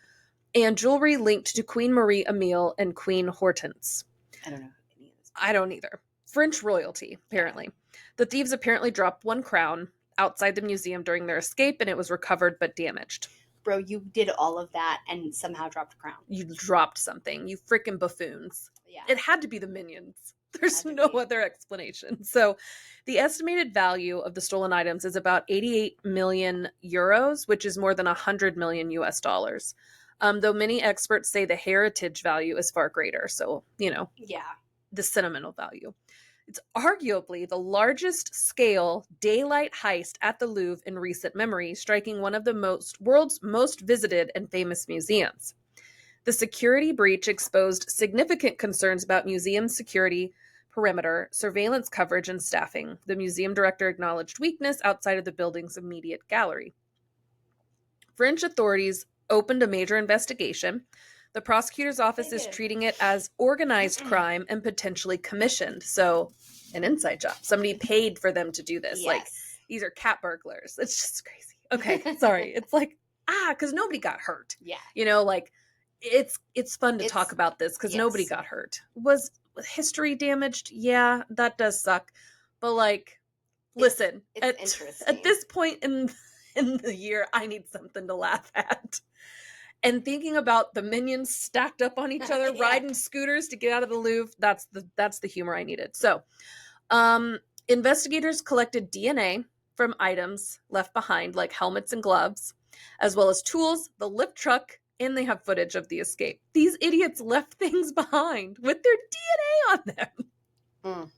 and jewelry linked to Queen Marie Emile and Queen Hortense. I don't know any of this. I don't either. French royalty, apparently. The thieves apparently dropped one crown outside the museum during their escape, and it was recovered but damaged. Bro, you did all of that and somehow dropped a crown. You dropped something. You freaking buffoons. Yeah. It had to be the Minions. There's no other explanation. So the estimated value of the stolen items is about 88 million euros, which is more than 100 million US dollars. Though many experts say the heritage value is far greater. So, you know, the sentimental value. It's arguably the largest scale daylight heist at the Louvre in recent memory, striking one of the world's most visited and famous museums. The security breach exposed significant concerns about museum security, perimeter, surveillance coverage, and staffing. The museum director acknowledged weakness outside of the building's immediate gallery. French authorities opened a major investigation. The prosecutor's office is treating it as organized crime and potentially commissioned. So, an inside job. Somebody paid for them to do this. Yes. Like, these are cat burglars. It's just crazy. Okay, sorry. It's like, because nobody got hurt. Yeah. You know, like, it's fun to talk about this because nobody got hurt. Was history damaged? Yeah, that does suck. But, like, listen. It's interesting. At this point in the year, I need something to laugh at. And thinking about the Minions stacked up on each other, riding scooters to get out of the Louvre, that's the humor I needed. So, investigators collected DNA from items left behind, like helmets and gloves, as well as tools, the lift truck, and they have footage of the escape. These idiots left things behind with their DNA on them.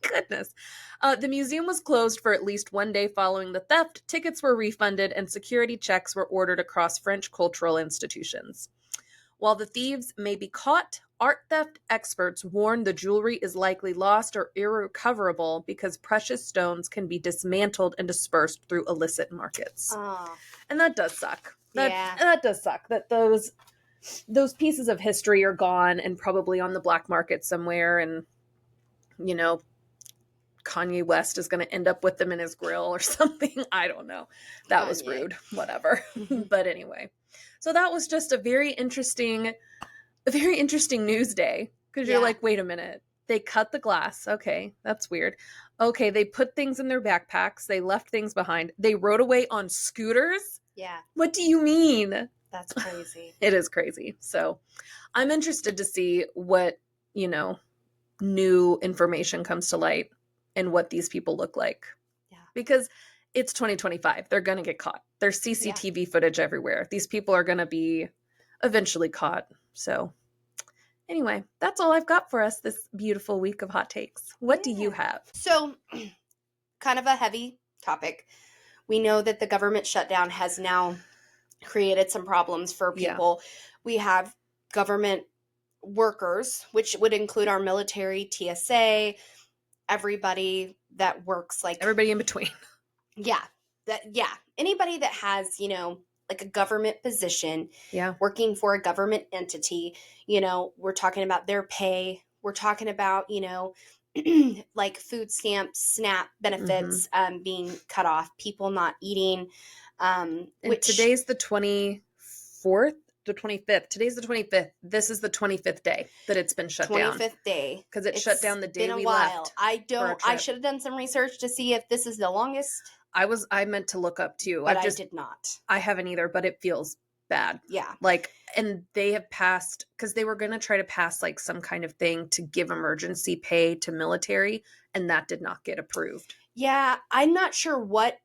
Goodness. The museum was closed for at least one day following the theft. Tickets were refunded and security checks were ordered across French cultural institutions. While the thieves may be caught, art theft experts warn the jewelry is likely lost or irrecoverable because precious stones can be dismantled and dispersed through illicit markets. And that does suck. That does suck that those pieces of history are gone and probably on the black market somewhere, and you know, Kanye West is going to end up with them in his grill or something. I don't know. That was rude. Whatever. But anyway, so that was just a very interesting news day. Because you're like, wait a minute. They cut the glass. Okay, that's weird. Okay, they put things in their backpacks. They left things behind. They rode away on scooters? Yeah. What do you mean? That's crazy. It is crazy. So I'm interested to see what, you know, new information comes to light and what these people look like. Yeah. Because it's 2025. They're going to get caught. There's CCTV footage everywhere. These people are going to be eventually caught. So anyway, that's all I've got for us this beautiful week of hot takes. What do you have? So kind of a heavy topic. We know that the government shutdown has now created some problems for people. We have government workers, which would include our military, TSA, everybody that works, like everybody in between. Anybody that has, you know, like a government position, working for a government entity, you know, we're talking about their pay. We're talking about, you know, like food stamps, SNAP benefits being cut off, people not eating. Today's the 24th. The 25th. Today's the 25th. This is the 25th day that it's been shut down. 25th day. Because it shut down the day we left. Left. I should have done some research to see if this is the longest. I meant to look up too. But I did not. I haven't either, but it feels bad. Yeah. Like, and they have passed, because they were going to try to pass like some kind of thing to give emergency pay to military, and that did not get approved. Yeah. I'm not sure what.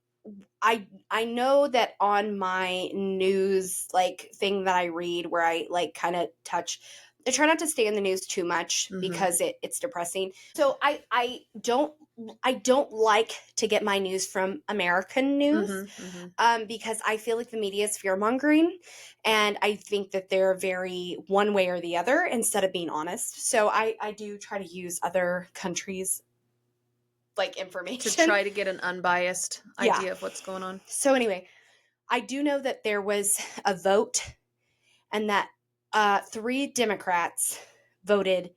I know that on my news like thing that I read where I like kind of I try not to stay in the news too much because it's depressing. So I don't don't like to get my news from American news because I feel like the media is fear-mongering, and I think that they're very one way or the other instead of being honest. So I do try to use other countries' like information to try to get an unbiased idea of what's going on. So anyway, I do know that there was a vote and that 3 Democrats voted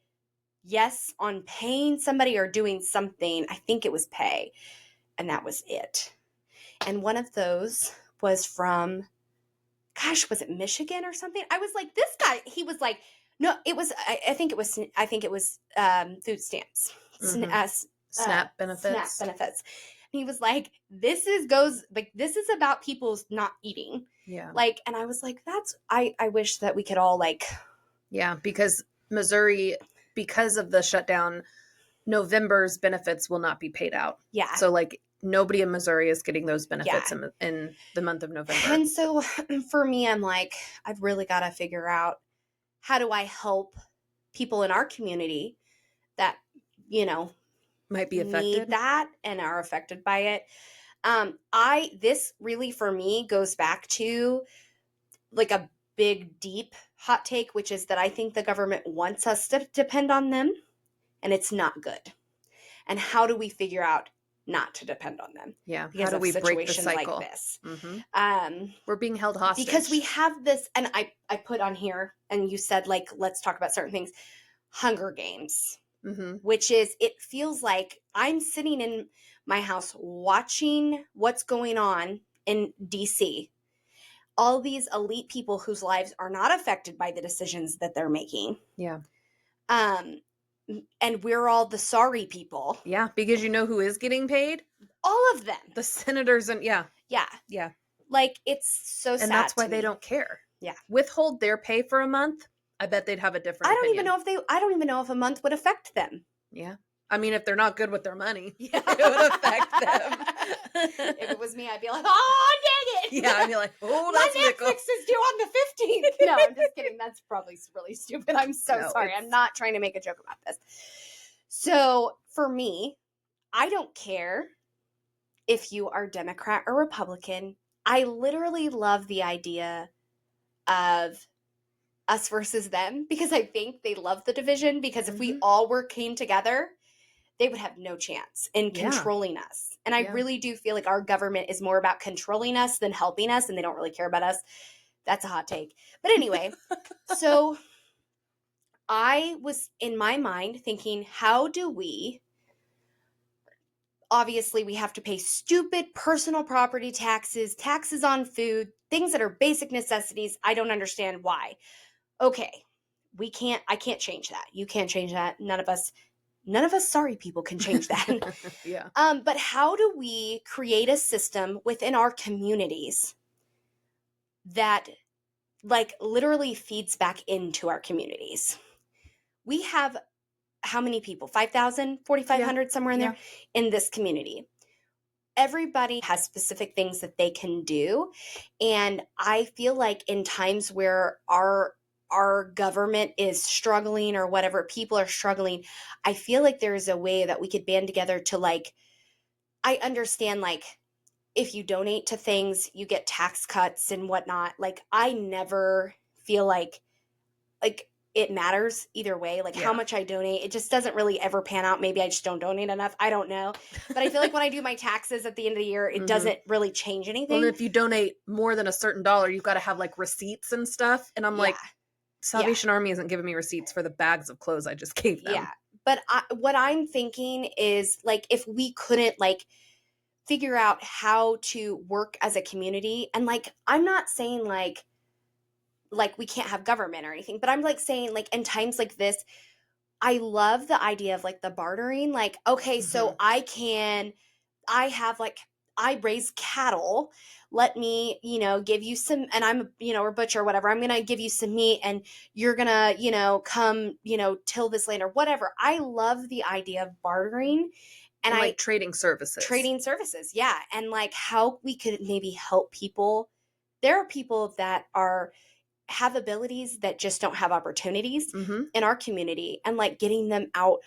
yes on paying somebody or doing something. I think it was pay. And that was it. And one of those was from, gosh, was it Michigan or something? I was like, this guy, he was like, no, it was, I think it was food stamps. SNAP benefits. SNAP benefits. And he was like, this is about people's not eating. Yeah. Like, and I was like, I wish that we could all like. Yeah, because Missouri, because of the shutdown, November's benefits will not be paid out. Yeah. So like nobody in Missouri is getting those benefits in the month of November. And so for me, I'm like, I've really got to figure out how do I help people in our community that, might be affected, need that and are affected by it. This really for me goes back to like a big, deep hot take, which is that I think the government wants us to depend on them, and it's not good. And how do we figure out not to depend on them? Yeah. Because how do we break the cycle? Like this. We're being held hostage. Because we have this, and I put on here, and you said, like, let's talk about certain things. Hunger Games. Which is, it feels like I'm sitting in my house watching what's going on in DC. All these elite people whose lives are not affected by the decisions that they're making. Yeah. And we're all the sorry people. Yeah, because you know who is getting paid? All of them. The senators and Yeah. Like, it's so sad. And that's why they don't care. Yeah. Withhold their pay for a month. I bet they'd have a different I don't opinion. even know if a month would affect them. Yeah. I mean, if they're not good with their money, yeah. it would affect them. If it was me, I'd be like, oh, dang it. Yeah, I'd be like, oh, my that's Netflix is due on the 15th. No, I'm just kidding. That's probably really stupid. I'm so sorry. I'm not trying to make a joke about this. So for me, I don't care if you are Democrat or Republican. I literally love the idea of us versus them, because I think they love the division, because if we all came together, they would have no chance in controlling us. And I really do feel like our government is more about controlling us than helping us, and they don't really care about us. That's a hot take. But anyway, so I was in my mind thinking, how do we, obviously we have to pay stupid personal property taxes, taxes on food, things that are basic necessities. I don't understand why. Okay, I can't change that. You can't change that. None of us sorry people can change that. Yeah. But how do we create a system within our communities that like literally feeds back into our communities? We have how many people? 5,000, 4,500, somewhere in there in this community. Everybody has specific things that they can do. And I feel like in times where our government is struggling or whatever, people are struggling, I feel like there is a way that we could band together to like, I understand like if you donate to things, you get tax cuts and whatnot. Like I never feel like it matters either way, like how much I donate. It just doesn't really ever pan out. Maybe I just don't donate enough. I don't know. But I feel like when I do my taxes at the end of the year, it doesn't really change anything. Well, if you donate more than a certain dollar, you've got to have like receipts and stuff. And I'm like, Salvation Army isn't giving me receipts for the bags of clothes I just gave them. Yeah. But what I'm thinking is like, if we couldn't like figure out how to work as a community, and like, I'm not saying like we can't have government or anything, but I'm like saying like in times like this, I love the idea of like the bartering. Like, okay, so I raise cattle. Let me, give you some, and I'm, a butcher or whatever. I'm going to give you some meat and you're going to, come, till this land or whatever. I love the idea of bartering and like trading services. Yeah. And like how we could maybe help people. There are people that have abilities that just don't have opportunities in our community, and like getting them out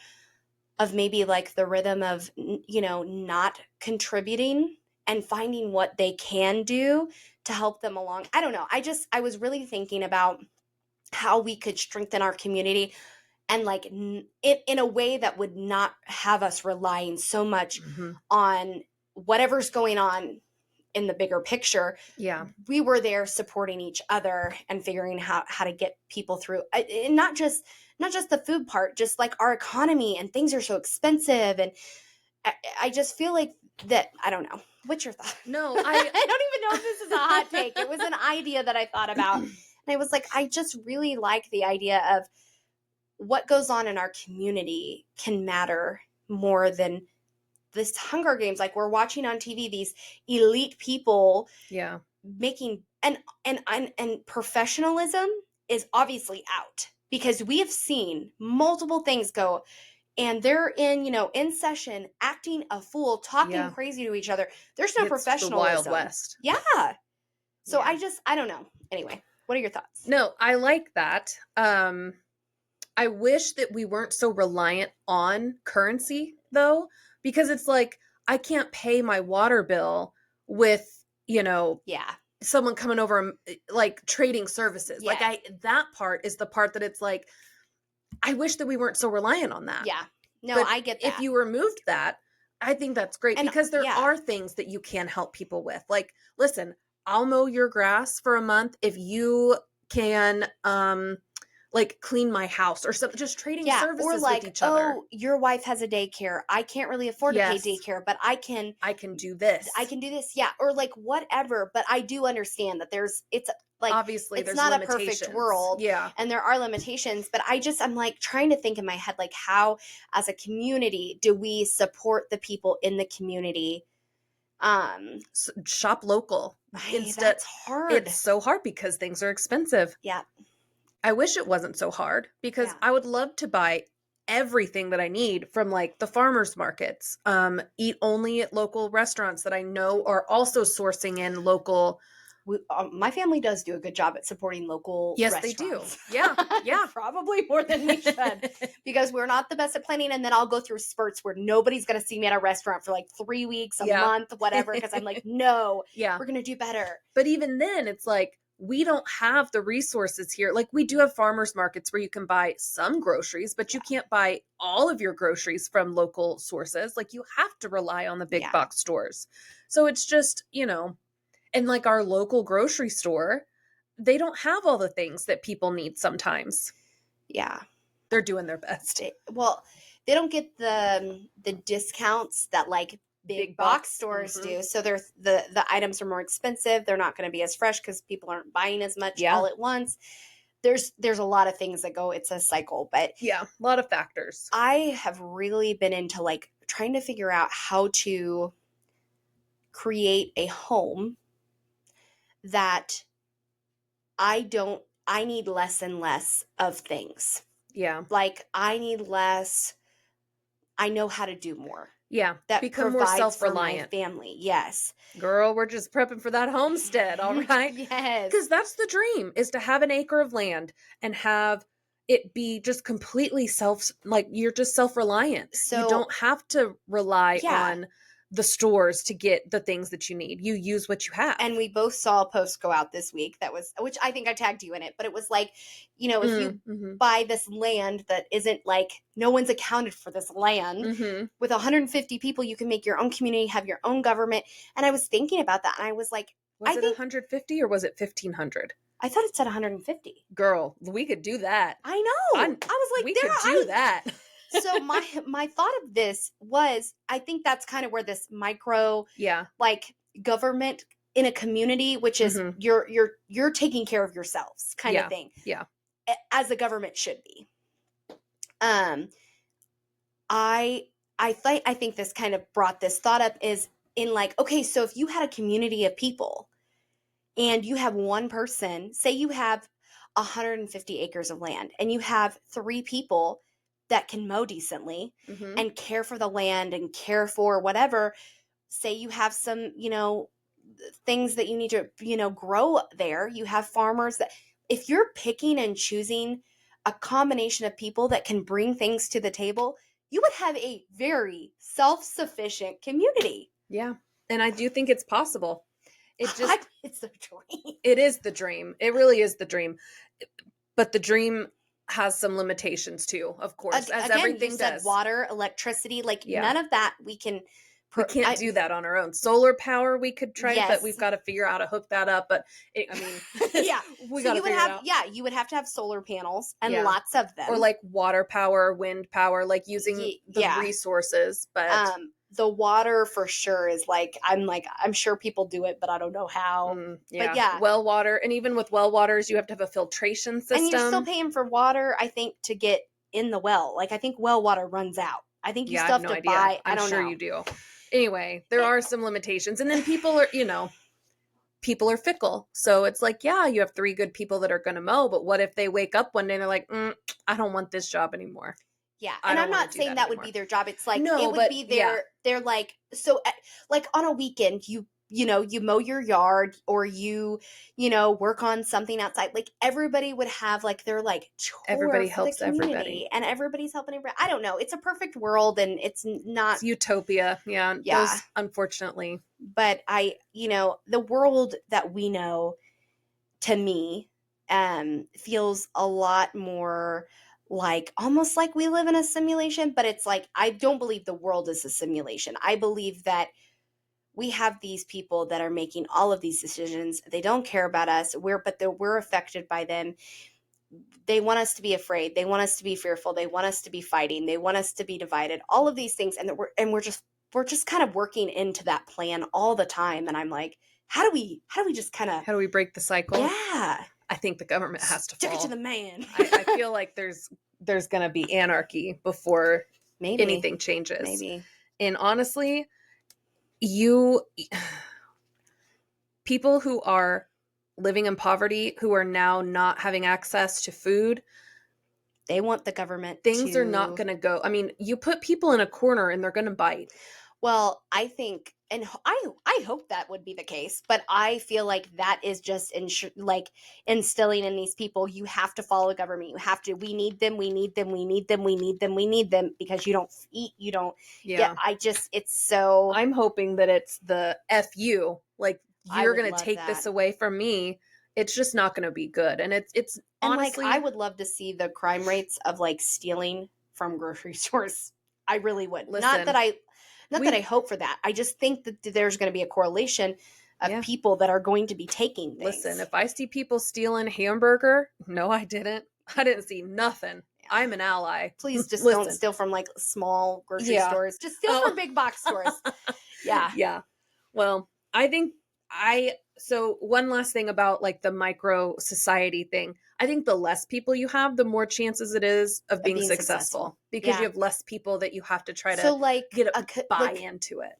of maybe like the rhythm of, not contributing and finding what they can do to help them along. I don't know. I was really thinking about how we could strengthen our community and like in a way that would not have us relying so much on whatever's going on in the bigger picture. Yeah. We were there supporting each other and figuring how to get people through, and not just the food part, just like our economy, and things are so expensive. And I just feel like that. I don't know. What's your thought? No, I don't even know if this is a hot take. It was an idea that I thought about. And I was like, I just really like the idea of what goes on in our community can matter more than this Hunger Games. Like, we're watching on TV these elite people making, and professionalism is obviously out, because we have seen multiple things go, and they're in session acting a fool, talking crazy to each other. There's no professionalism. The Wild West. Yeah. So I don't know. Anyway, what are your thoughts? No, I like that. I wish that we weren't so reliant on currency, though, because it's like, I can't pay my water bill with, someone coming over, like trading services. Yeah. Like that part is the part that it's like, I wish that we weren't so reliant on that. Yeah. No, but I get that. If you removed that, I think that's great, And, because there are things that you can help people with. Like, listen, I'll mow your grass for a month if you can, like, clean my house or something. Just trading services or like, with each other. Oh, your wife has a daycare. I can't really afford to pay daycare, but I can do this. I can do this. Yeah. Or like whatever. But I do understand that it's like, obviously it's there's not limitations. a perfect world. Yeah. And there are limitations, but I'm like trying to think in my head, like, how as a community do we support the people in the community? Shop local. That's hard. It's so hard because things are expensive. Yeah. I wish it wasn't so hard, because I would love to buy everything that I need from like the farmers markets, eat only at local restaurants that I know are also sourcing in local. My family does do a good job at supporting local restaurants. They do. Yeah. Probably more than we should, because we're not the best at planning. And then I'll go through spurts where nobody's going to see me at a restaurant for like 3 weeks, a month, whatever, because I'm like, no, we're going to do better. But even then, it's like, we don't have the resources here. Like, we do have farmers markets where you can buy some groceries, but you can't buy all of your groceries from local sources. Like, you have to rely on the big box stores. So it's just, and like our local grocery store, they don't have all the things that people need sometimes. Yeah. They're doing their best. They don't get the discounts that like big box stores do. So the items are more expensive. They're not going to be as fresh because people aren't buying as much all at once. There's a lot of things that go, it's a cycle, but a lot of factors. I have really been into like trying to figure out how to create a home that I need less and less of things. Yeah. Like, I need less. I know how to do more. Yeah. That become more self-reliant. For my family. Yes. Girl, we're just prepping for that homestead. All right. Yes. Because that's the dream, is to have an acre of land and have it be just completely you're just self-reliant. So you don't have to rely on the stores to get the things that you need. You use what you have. And we both saw a post go out this week which I think I tagged you in it, but it was like, if you buy this land that isn't like, no one's accounted for this land, with 150 people, you can make your own community, have your own government. And I was thinking about that, and I was like, was it 150 or was it 1,500? I thought it said 150. Girl, we could do that. I know. I was like, we could do that. So my thought of this was, I think that's kind of where this micro, like, government in a community, which is you're taking care of yourselves kind of thing. Yeah. As a government should be. I think this kind of brought this thought up, is in like, okay, so if you had a community of people and you have one person, say you have 150 acres of land and you have 3 people that can mow decently and care for the land and care for whatever. Say you have some, things that you need to, grow there. You have farmers that, if you're picking and choosing a combination of people that can bring things to the table, you would have a very self-sufficient community. Yeah. And I do think it's possible. It's the dream. It is the dream. It really is the dream. But the dream has some limitations too, of course, as Again, everything you said does. water, electricity, like Yeah. none of that we can. We can't do that on our own. Solar power, we could try, Yes. but we've got to figure out how to hook that up. But I mean, yeah, we so got to you would figure have, it out. yeah, you would have to have solar panels and Yeah. lots of them, Or like water power, wind power, like using the yeah. resources. But the water for sure is like, I'm sure people do it, but I don't know how. Yeah. But yeah, well water, and even with well waters, you have to have a filtration system. and you're still paying for water, I think, to get in the well. Like, I think well water runs out. I think you still have to buy. I'm sure you do. Anyway, there are some limitations. And then people are fickle. So it's like, yeah, you have 3 good people that are going to mow, but what if they wake up one day and they're like, I don't want this job anymore. Yeah. And I'm not saying that would be their job. It's like, No, it would but be they're like, so like on a weekend, you mow your yard, or you work on something outside. Like, everybody would have like their like chore everybody for helps the community, everybody, and everybody's helping everybody. I don't know. It's a perfect world, and it's not. It's utopia. Yeah. Those, unfortunately. But the world that we know, to me, feels a lot more like, almost like we live in a simulation. But it's like, I don't believe the world is a simulation. I believe that we have these people that are making all of these decisions. They don't care about us. We're affected by them. They want us to be afraid. They want us to be fearful. They want us to be fighting. They want us to be divided. All of these things, and we're just kind of working into that plan all the time. And I'm like, how do we break the cycle? Yeah. I think the government has to stick fall. it to the man. I feel like there's going to be anarchy before anything changes. Maybe. And honestly, people who are living in poverty, who are now not having access to food, they want the government. Things are not going to go. I mean, you put people in a corner and they're going to bite. Well, I think, and I hope that would be the case, but I feel like that is just instilling in these people, you have to follow government. You have to, we need them, because you don't eat, you don't. Yeah. It's so. I'm hoping that it's the F you, like, you're going to take this away from me. It's just not going to be good. And it's honestly, I would love to see the crime rates of like stealing from grocery stores. I really would. Listen, not that I hope for that. I just think that there's going to be a correlation of people that are going to be taking things. Listen, if I see people stealing hamburger, no, I didn't see nothing. Yeah. I'm an ally. Please just don't steal from like small grocery stores. Just steal from big box stores. Yeah. Yeah. Well, I think so one last thing about like the micro society thing. I think the less people you have, the more chances it is of being successful. Because you have less people that you have to try to get buy into it.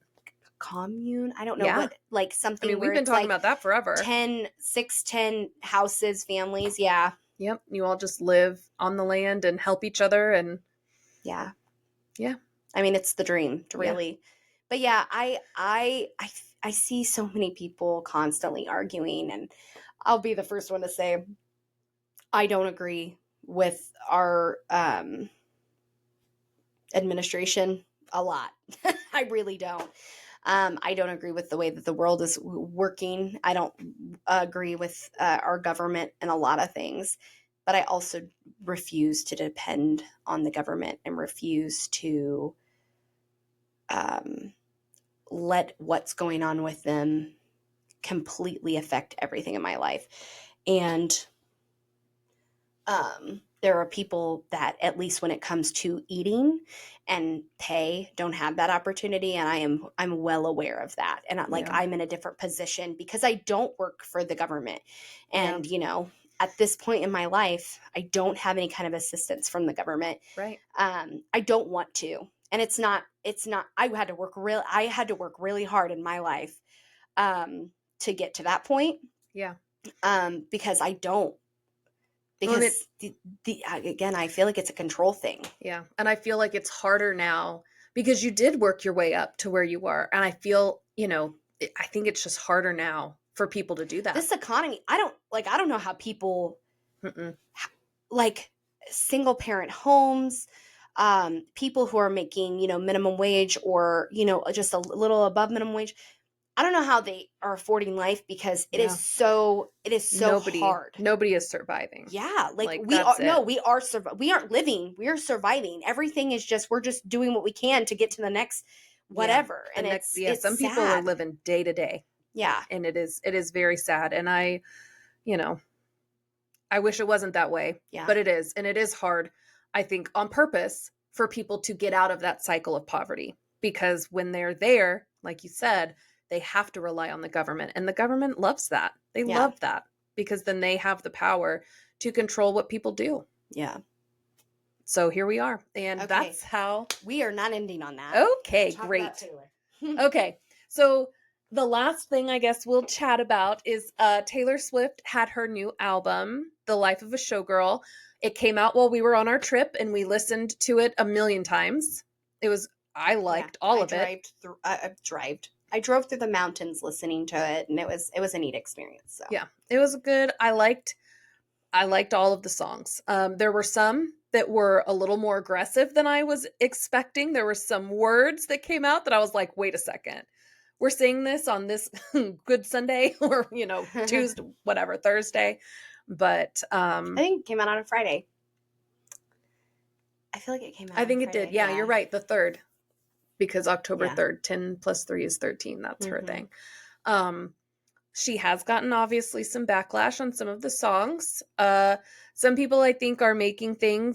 Commune? I don't know what, like something. I mean, we've been talking about that forever. 10 houses, families. Yeah. Yep. You all just live on the land and help each other. And yeah. Yeah. I mean, it's the dream, really. But yeah, I see so many people constantly arguing, and I'll be the first one to say I don't agree with our administration a lot. I really don't. I don't agree with the way that the world is working. I don't agree with our government in a lot of things, but I also refuse to depend on the government and refuse to let what's going on with them completely affect everything in my life. And there are people that, at least when it comes to eating and pay, don't have that opportunity. And I'm well aware of that. And I'm in a different position because I don't work for the government. And, at this point in my life, I don't have any kind of assistance from the government. Right. I don't want to. And it's not, I had to work really hard in my life, to get to that point. Yeah. Because I don't, because again, I feel like it's a control thing. Yeah. And I feel like it's harder now because you did work your way up to where you are. And I feel, I think it's just harder now for people to do that. This economy, I don't know how people like single parent homes, people who are making, minimum wage or, just a little above minimum wage. I don't know how they are affording life because it is so hard. Nobody is surviving. Yeah. Like we that's are, no, it. we aren't living. We are surviving. Everything is we're just doing what we can to get to the next whatever. Yeah. And it's some people are living day to day. Yeah. And it is very sad. And I wish it wasn't that way, but it is. And it is hard, I think, on purpose for people to get out of that cycle of poverty, because when they're there, like you said, they have to rely on the government, and the government loves that. They love that because then they have the power to control what people do. Yeah. So here we are. And that's how we are not ending on that. Okay, great. Okay. So the last thing I guess we'll chat about is Taylor Swift had her new album, The Life of a Showgirl. It came out while we were on our trip, and we listened to it a million times. I liked all of it. I drove through the mountains listening to it, and it was a neat experience. So. Yeah, it was good. I liked all of the songs. There were some that were a little more aggressive than I was expecting. There were some words that came out that I was like, wait a second. We're saying this on this Good Sunday or, Tuesday, whatever, Thursday. But I think it came out on a Friday. I feel like it came out. I think it did. Yeah, you're right. The 3rd. Because October 3rd, 10 plus 3 is 13. That's her thing. She has gotten obviously some backlash on some of the songs. Some people I think are making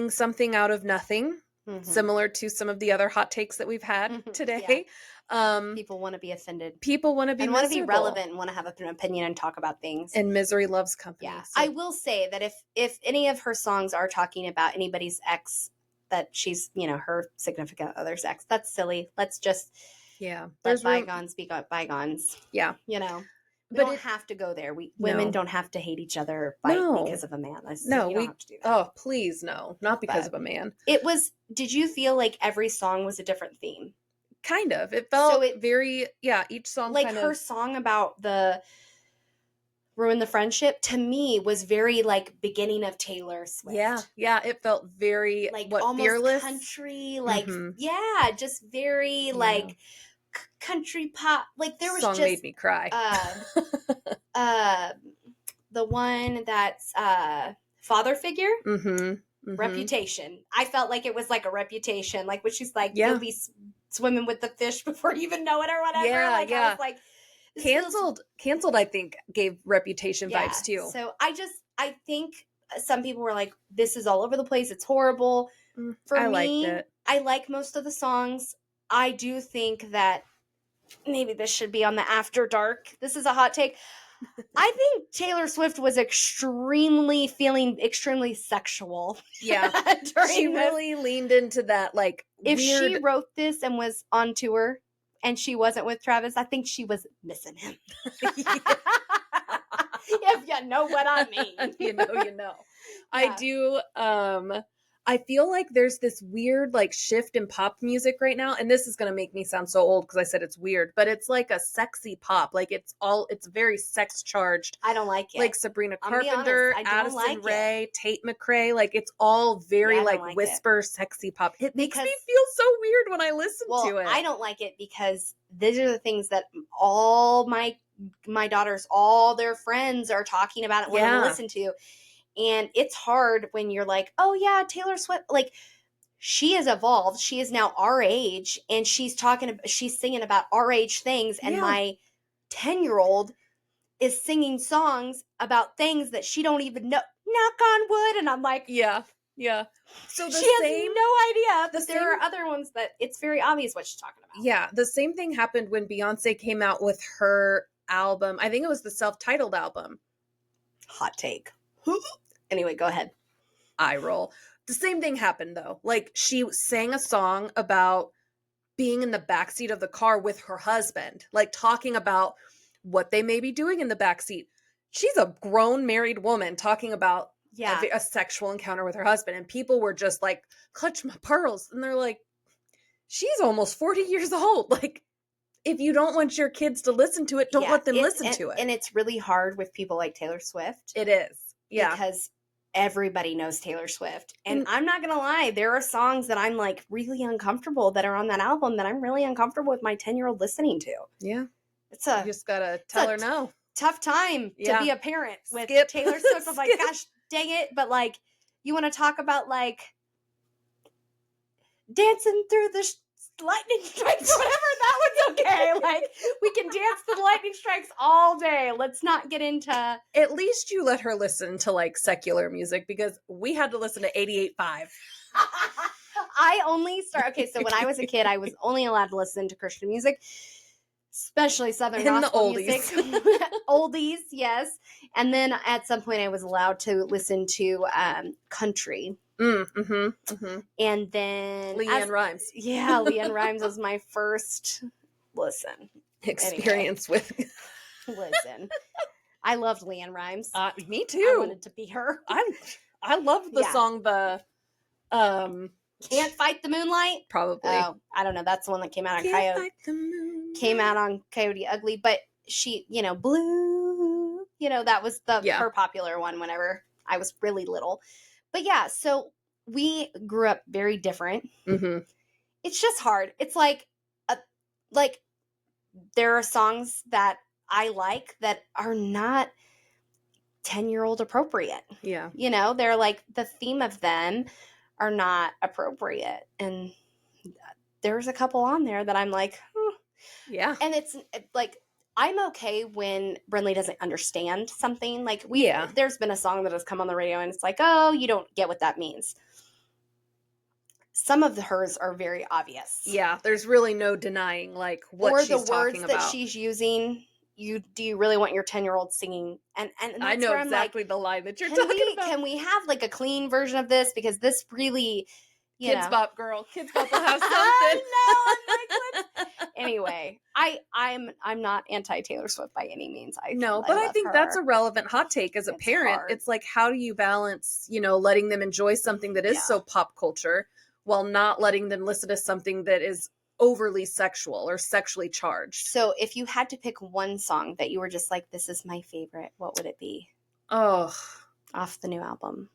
something out of nothing, similar to some of the other hot takes that we've had today. People want to be offended. People want to be and want to be relevant and want to have an opinion and talk about things. And misery loves company. Yeah. So. I will say that if any of her songs are talking about anybody's ex, that she's, her significant other's ex, that's silly. Let's just let bygones be bygones. Yeah. We don't have to go there. Women don't have to hate each other because of a man. You don't have to do that. Oh, please, no. Not because of a man. Did you feel like every song was a different theme? Kind of. It felt very, each song like her song about the ruin the friendship, to me, was very like beginning of Taylor Swift. Yeah. It felt very like almost fearless country, like just very like country pop. Like there was song made me cry. The one that's father figure. Reputation. I felt like it was like a reputation, like when she's like, you'll be swimming with the fish before you even know it or whatever. I was like, Canceled, I think, gave Reputation vibes too. So I think some people were like, this is all over the place. It's horrible. For me, liked it. I like most of the songs. I do think that maybe this should be on the After Dark. This is a hot take. I think Taylor Swift was feeling extremely sexual. Yeah. She really leaned into that, like, if she wrote this and was on tour and she wasn't with Travis, I think she was missing him. If you know what I mean. You know. I do. I feel like there's this weird like shift in pop music right now. And this is going to make me sound so old because I said it's weird, but it's like a sexy pop. Like it's very sex charged. I don't like it. Like Sabrina Carpenter, Addison Rae, Tate McRae. Like it's all very whisper sexy pop. It makes me feel so weird when I listen to it. I don't like it because these are the things that all my daughters, all their friends are talking about and want to listen to. And it's hard when you're like, oh yeah, Taylor Swift, like she has evolved. She is now our age and she's singing about our age things. And my 10-year-old is singing songs about things that she don't even know. Knock on wood. And I'm like, yeah. So she has no idea, but there are other ones that it's very obvious what she's talking about. Yeah. The same thing happened when Beyonce came out with her album. I think it was the self-titled album. Hot take. Anyway, go ahead. Eye roll. The same thing happened though. Like she sang a song about being in the backseat of the car with her husband, like talking about what they may be doing in the backseat. She's a grown married woman talking about a sexual encounter with her husband. And people were just like, clutch my pearls. And they're like, she's almost 40 years old. Like, if you don't want your kids to listen to it, don't let them listen to it. And it's really hard with people like Taylor Swift. It is. Yeah. Because everybody knows Taylor Swift. And I'm not going to lie, there are songs that I'm like really uncomfortable that are on that album that I'm really uncomfortable with my 10-year-old listening to. Yeah. It's You just got to tell her no. Tough time to be a parent with Taylor Swift. I'm like, gosh, dang it. But like, you want to talk about like dancing through the lightning strikes or whatever, that one's okay. Like, we can dance to the lightning strikes all day. Let's not get into... At least you let her listen to like secular music, because we had to listen to 88.5. I only okay, so when I was a kid, I was only allowed to listen to Christian music, especially Southern gospel music. Oldies, yes. And then at some point I was allowed to listen to country. And then LeAnn Rimes. Yeah, LeAnn Rimes was my first experience with. Listen, I loved LeAnn Rimes. Me too. I wanted to be her. I love the song Can't Fight the Moonlight. Probably. Oh, I don't know. That's the one that came out on Coyote Ugly, but she, Blue. That was her popular one whenever I was really little. But yeah, so we grew up very different. It's just hard. It's like there are songs that I like that are not 10-year-old appropriate. Yeah. They're like, the theme of them are not appropriate. And there's a couple on there that I'm like, yeah. And it's like, I'm okay when Brinley doesn't understand something. Like there's been a song that has come on the radio and it's like, oh, you don't get what that means. Some of hers are very obvious. Yeah, there's really no denying like what she's talking about. Or the words that she's using. Do you really want your 10-year-old singing? And that's I know where I'm exactly like, the line that you're talking about. Can we have like a clean version of this? Because this really, Kids Bop girl. Kids Bop will have something. Anyway, I'm not anti Taylor Swift by any means. I think that's a relevant hot take as a parent. Hard. It's like, how do you balance, letting them enjoy something that is so pop culture while not letting them listen to something that is overly sexual or sexually charged? So if you had to pick one song that you were just like, this is my favorite, what would it be? Oh, off the new album.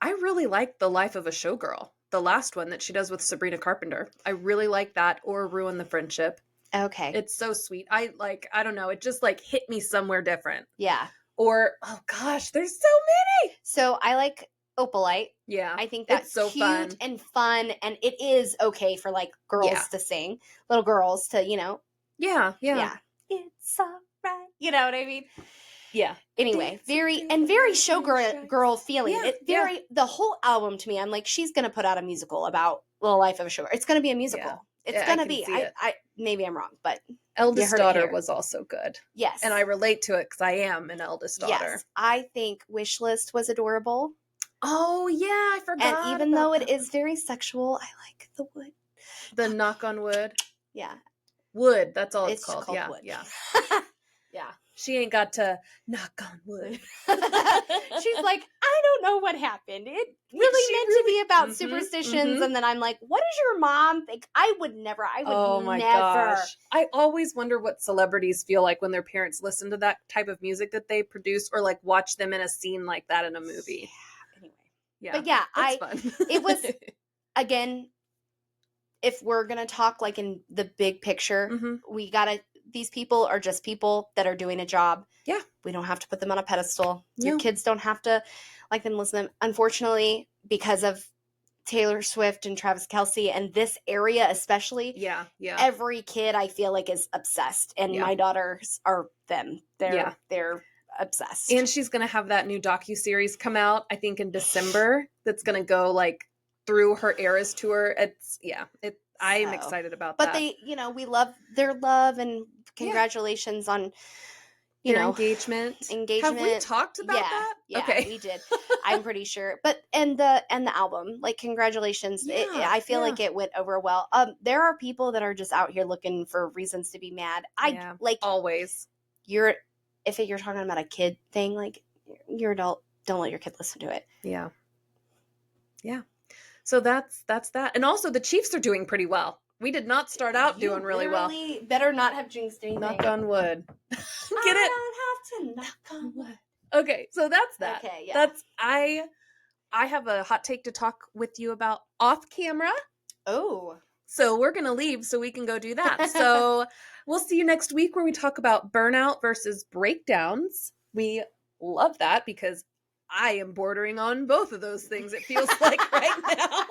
I really like The Life of a Showgirl, the last one that she does with Sabrina Carpenter. I really like that, or Ruin the Friendship. Okay. It's so sweet. I don't know, it just like hit me somewhere different. Yeah. Or, oh gosh, there's so many. So I like Opalite. Yeah. I think that's so cute and fun, and it is okay for like girls to sing, little girls to, Yeah. It's all right. You know what I mean? Yeah. Anyway, very showgirl feeling. The whole album to me, I'm like, she's gonna put out a musical about the life of a showgirl. It's gonna be a musical. Yeah. It's gonna be. I maybe I'm wrong, but Eldest Daughter was also good. Yes, and I relate to it because I am an eldest daughter. Yes, I think Wishlist was adorable. Oh yeah, I forgot. And even though it is very sexual, I like the wood. The knock on wood. Yeah, wood. That's all it's called. Yeah, wood. Yeah. Yeah. She ain't got to knock on wood. She's like, I don't know what happened. It really meant to be about superstitions. And then I'm like, what does your mom think? I would never. Gosh. I always wonder what celebrities feel like when their parents listen to that type of music that they produce, or like watch them in a scene like that in a movie. Yeah. Anyway. Yeah. But yeah, fun. It was, again, if we're going to talk like in the big picture, we got to, these people are just people that are doing a job. Yeah. We don't have to put them on a pedestal. No. Your kids don't have to like them, listen to them. Unfortunately, because of Taylor Swift and Travis Kelce and this area especially, every kid I feel like is obsessed. And my daughters are them. They're obsessed. And she's going to have that new docuseries come out, I think in December, that's going to go like through her Eras tour. I'm excited about that. But they, we love their love, and congratulations on, engagement. Have we talked about that? Yeah, okay. We did. I'm pretty sure. But and the album, like, congratulations. Yeah, I feel like it went over well. There are people that are just out here looking for reasons to be mad. Always. If you're talking about a kid thing, like, you're adult, don't let your kid listen to it. Yeah. Yeah. So that's that. And also the Chiefs are doing pretty well. We did not start out doing really well. Better not have jinxed anything. Knock on wood. Get it? I don't have to knock on wood. Okay, so that's that. Okay, yeah. That's I have a hot take to talk with you about off camera. Oh. So we're going to leave so we can go do that. So we'll see you next week where we talk about burnout versus breakdowns. We love that because I am bordering on both of those things, it feels like right now.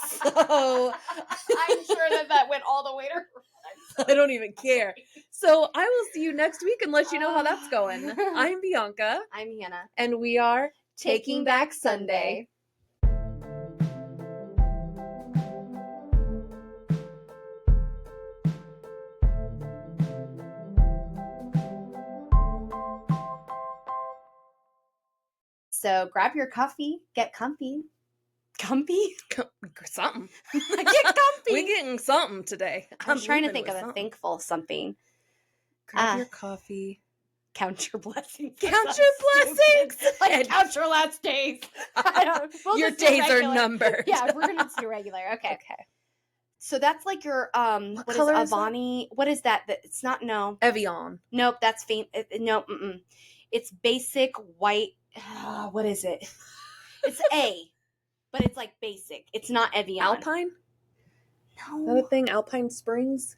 So I'm sure that went all the way to I don't even care. So I will see you next week and let you know how that's going. I'm Bianca. I'm Hannah. And we are Taking Back Sunday. So grab your coffee, get comfy. Comfy? Something. Get comfy. We're getting something today. I was trying to leaving think of with a something. thankful something. Grab your coffee. Count your blessings. Count your blessings. Like And count your last days. I don't, we'll your just do days are regular. numbered. Yeah, we're gonna do regular. Okay. Okay. So that's like your what color is is that? Avani? What is that? It's not Evian. Nope, that's faint. No, it's basic white. What is it? It's A, but it's like basic. It's not Evian. Alpine? No. Another thing, Alpine Springs?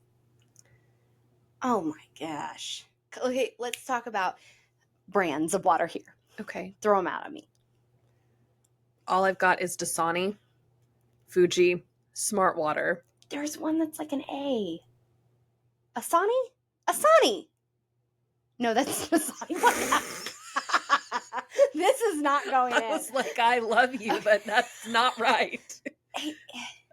Oh my gosh. Okay, let's talk about brands of water here. Okay. Throw them out at me. All I've got is Dasani, Fuji, Smart Water. There's one that's like an A. Asani? Asani! No, that's Asani. This is not going in. I was like, I love you, but that's not right.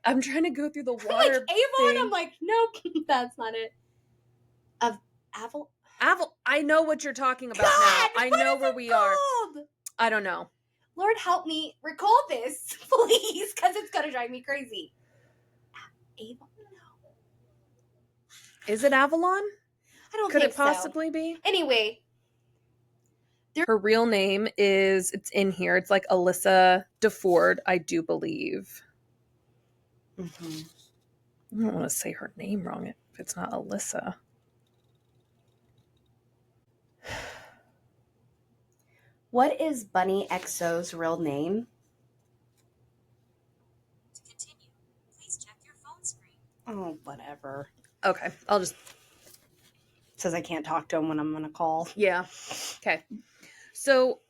I'm trying to go through the water like Avon, thing. I'm like, nope, that's not it. Of Aval? I know what you're talking about God, now. I know where we are. I don't know. Lord help me recall this, please, because it's gonna drive me crazy. Avon? No. Is it Avalon? I don't Could think it possibly be? Anyway. Her real name is, it's in here. It's like Alyssa DeFord, I do believe. Mm-hmm. I don't want to say her name wrong if it's not Alyssa. What is Bunny XO's real name? To continue, please check your phone screen. Oh, whatever. Okay, I'll just... It says I can't talk to him when I'm on a call. Yeah. Okay. So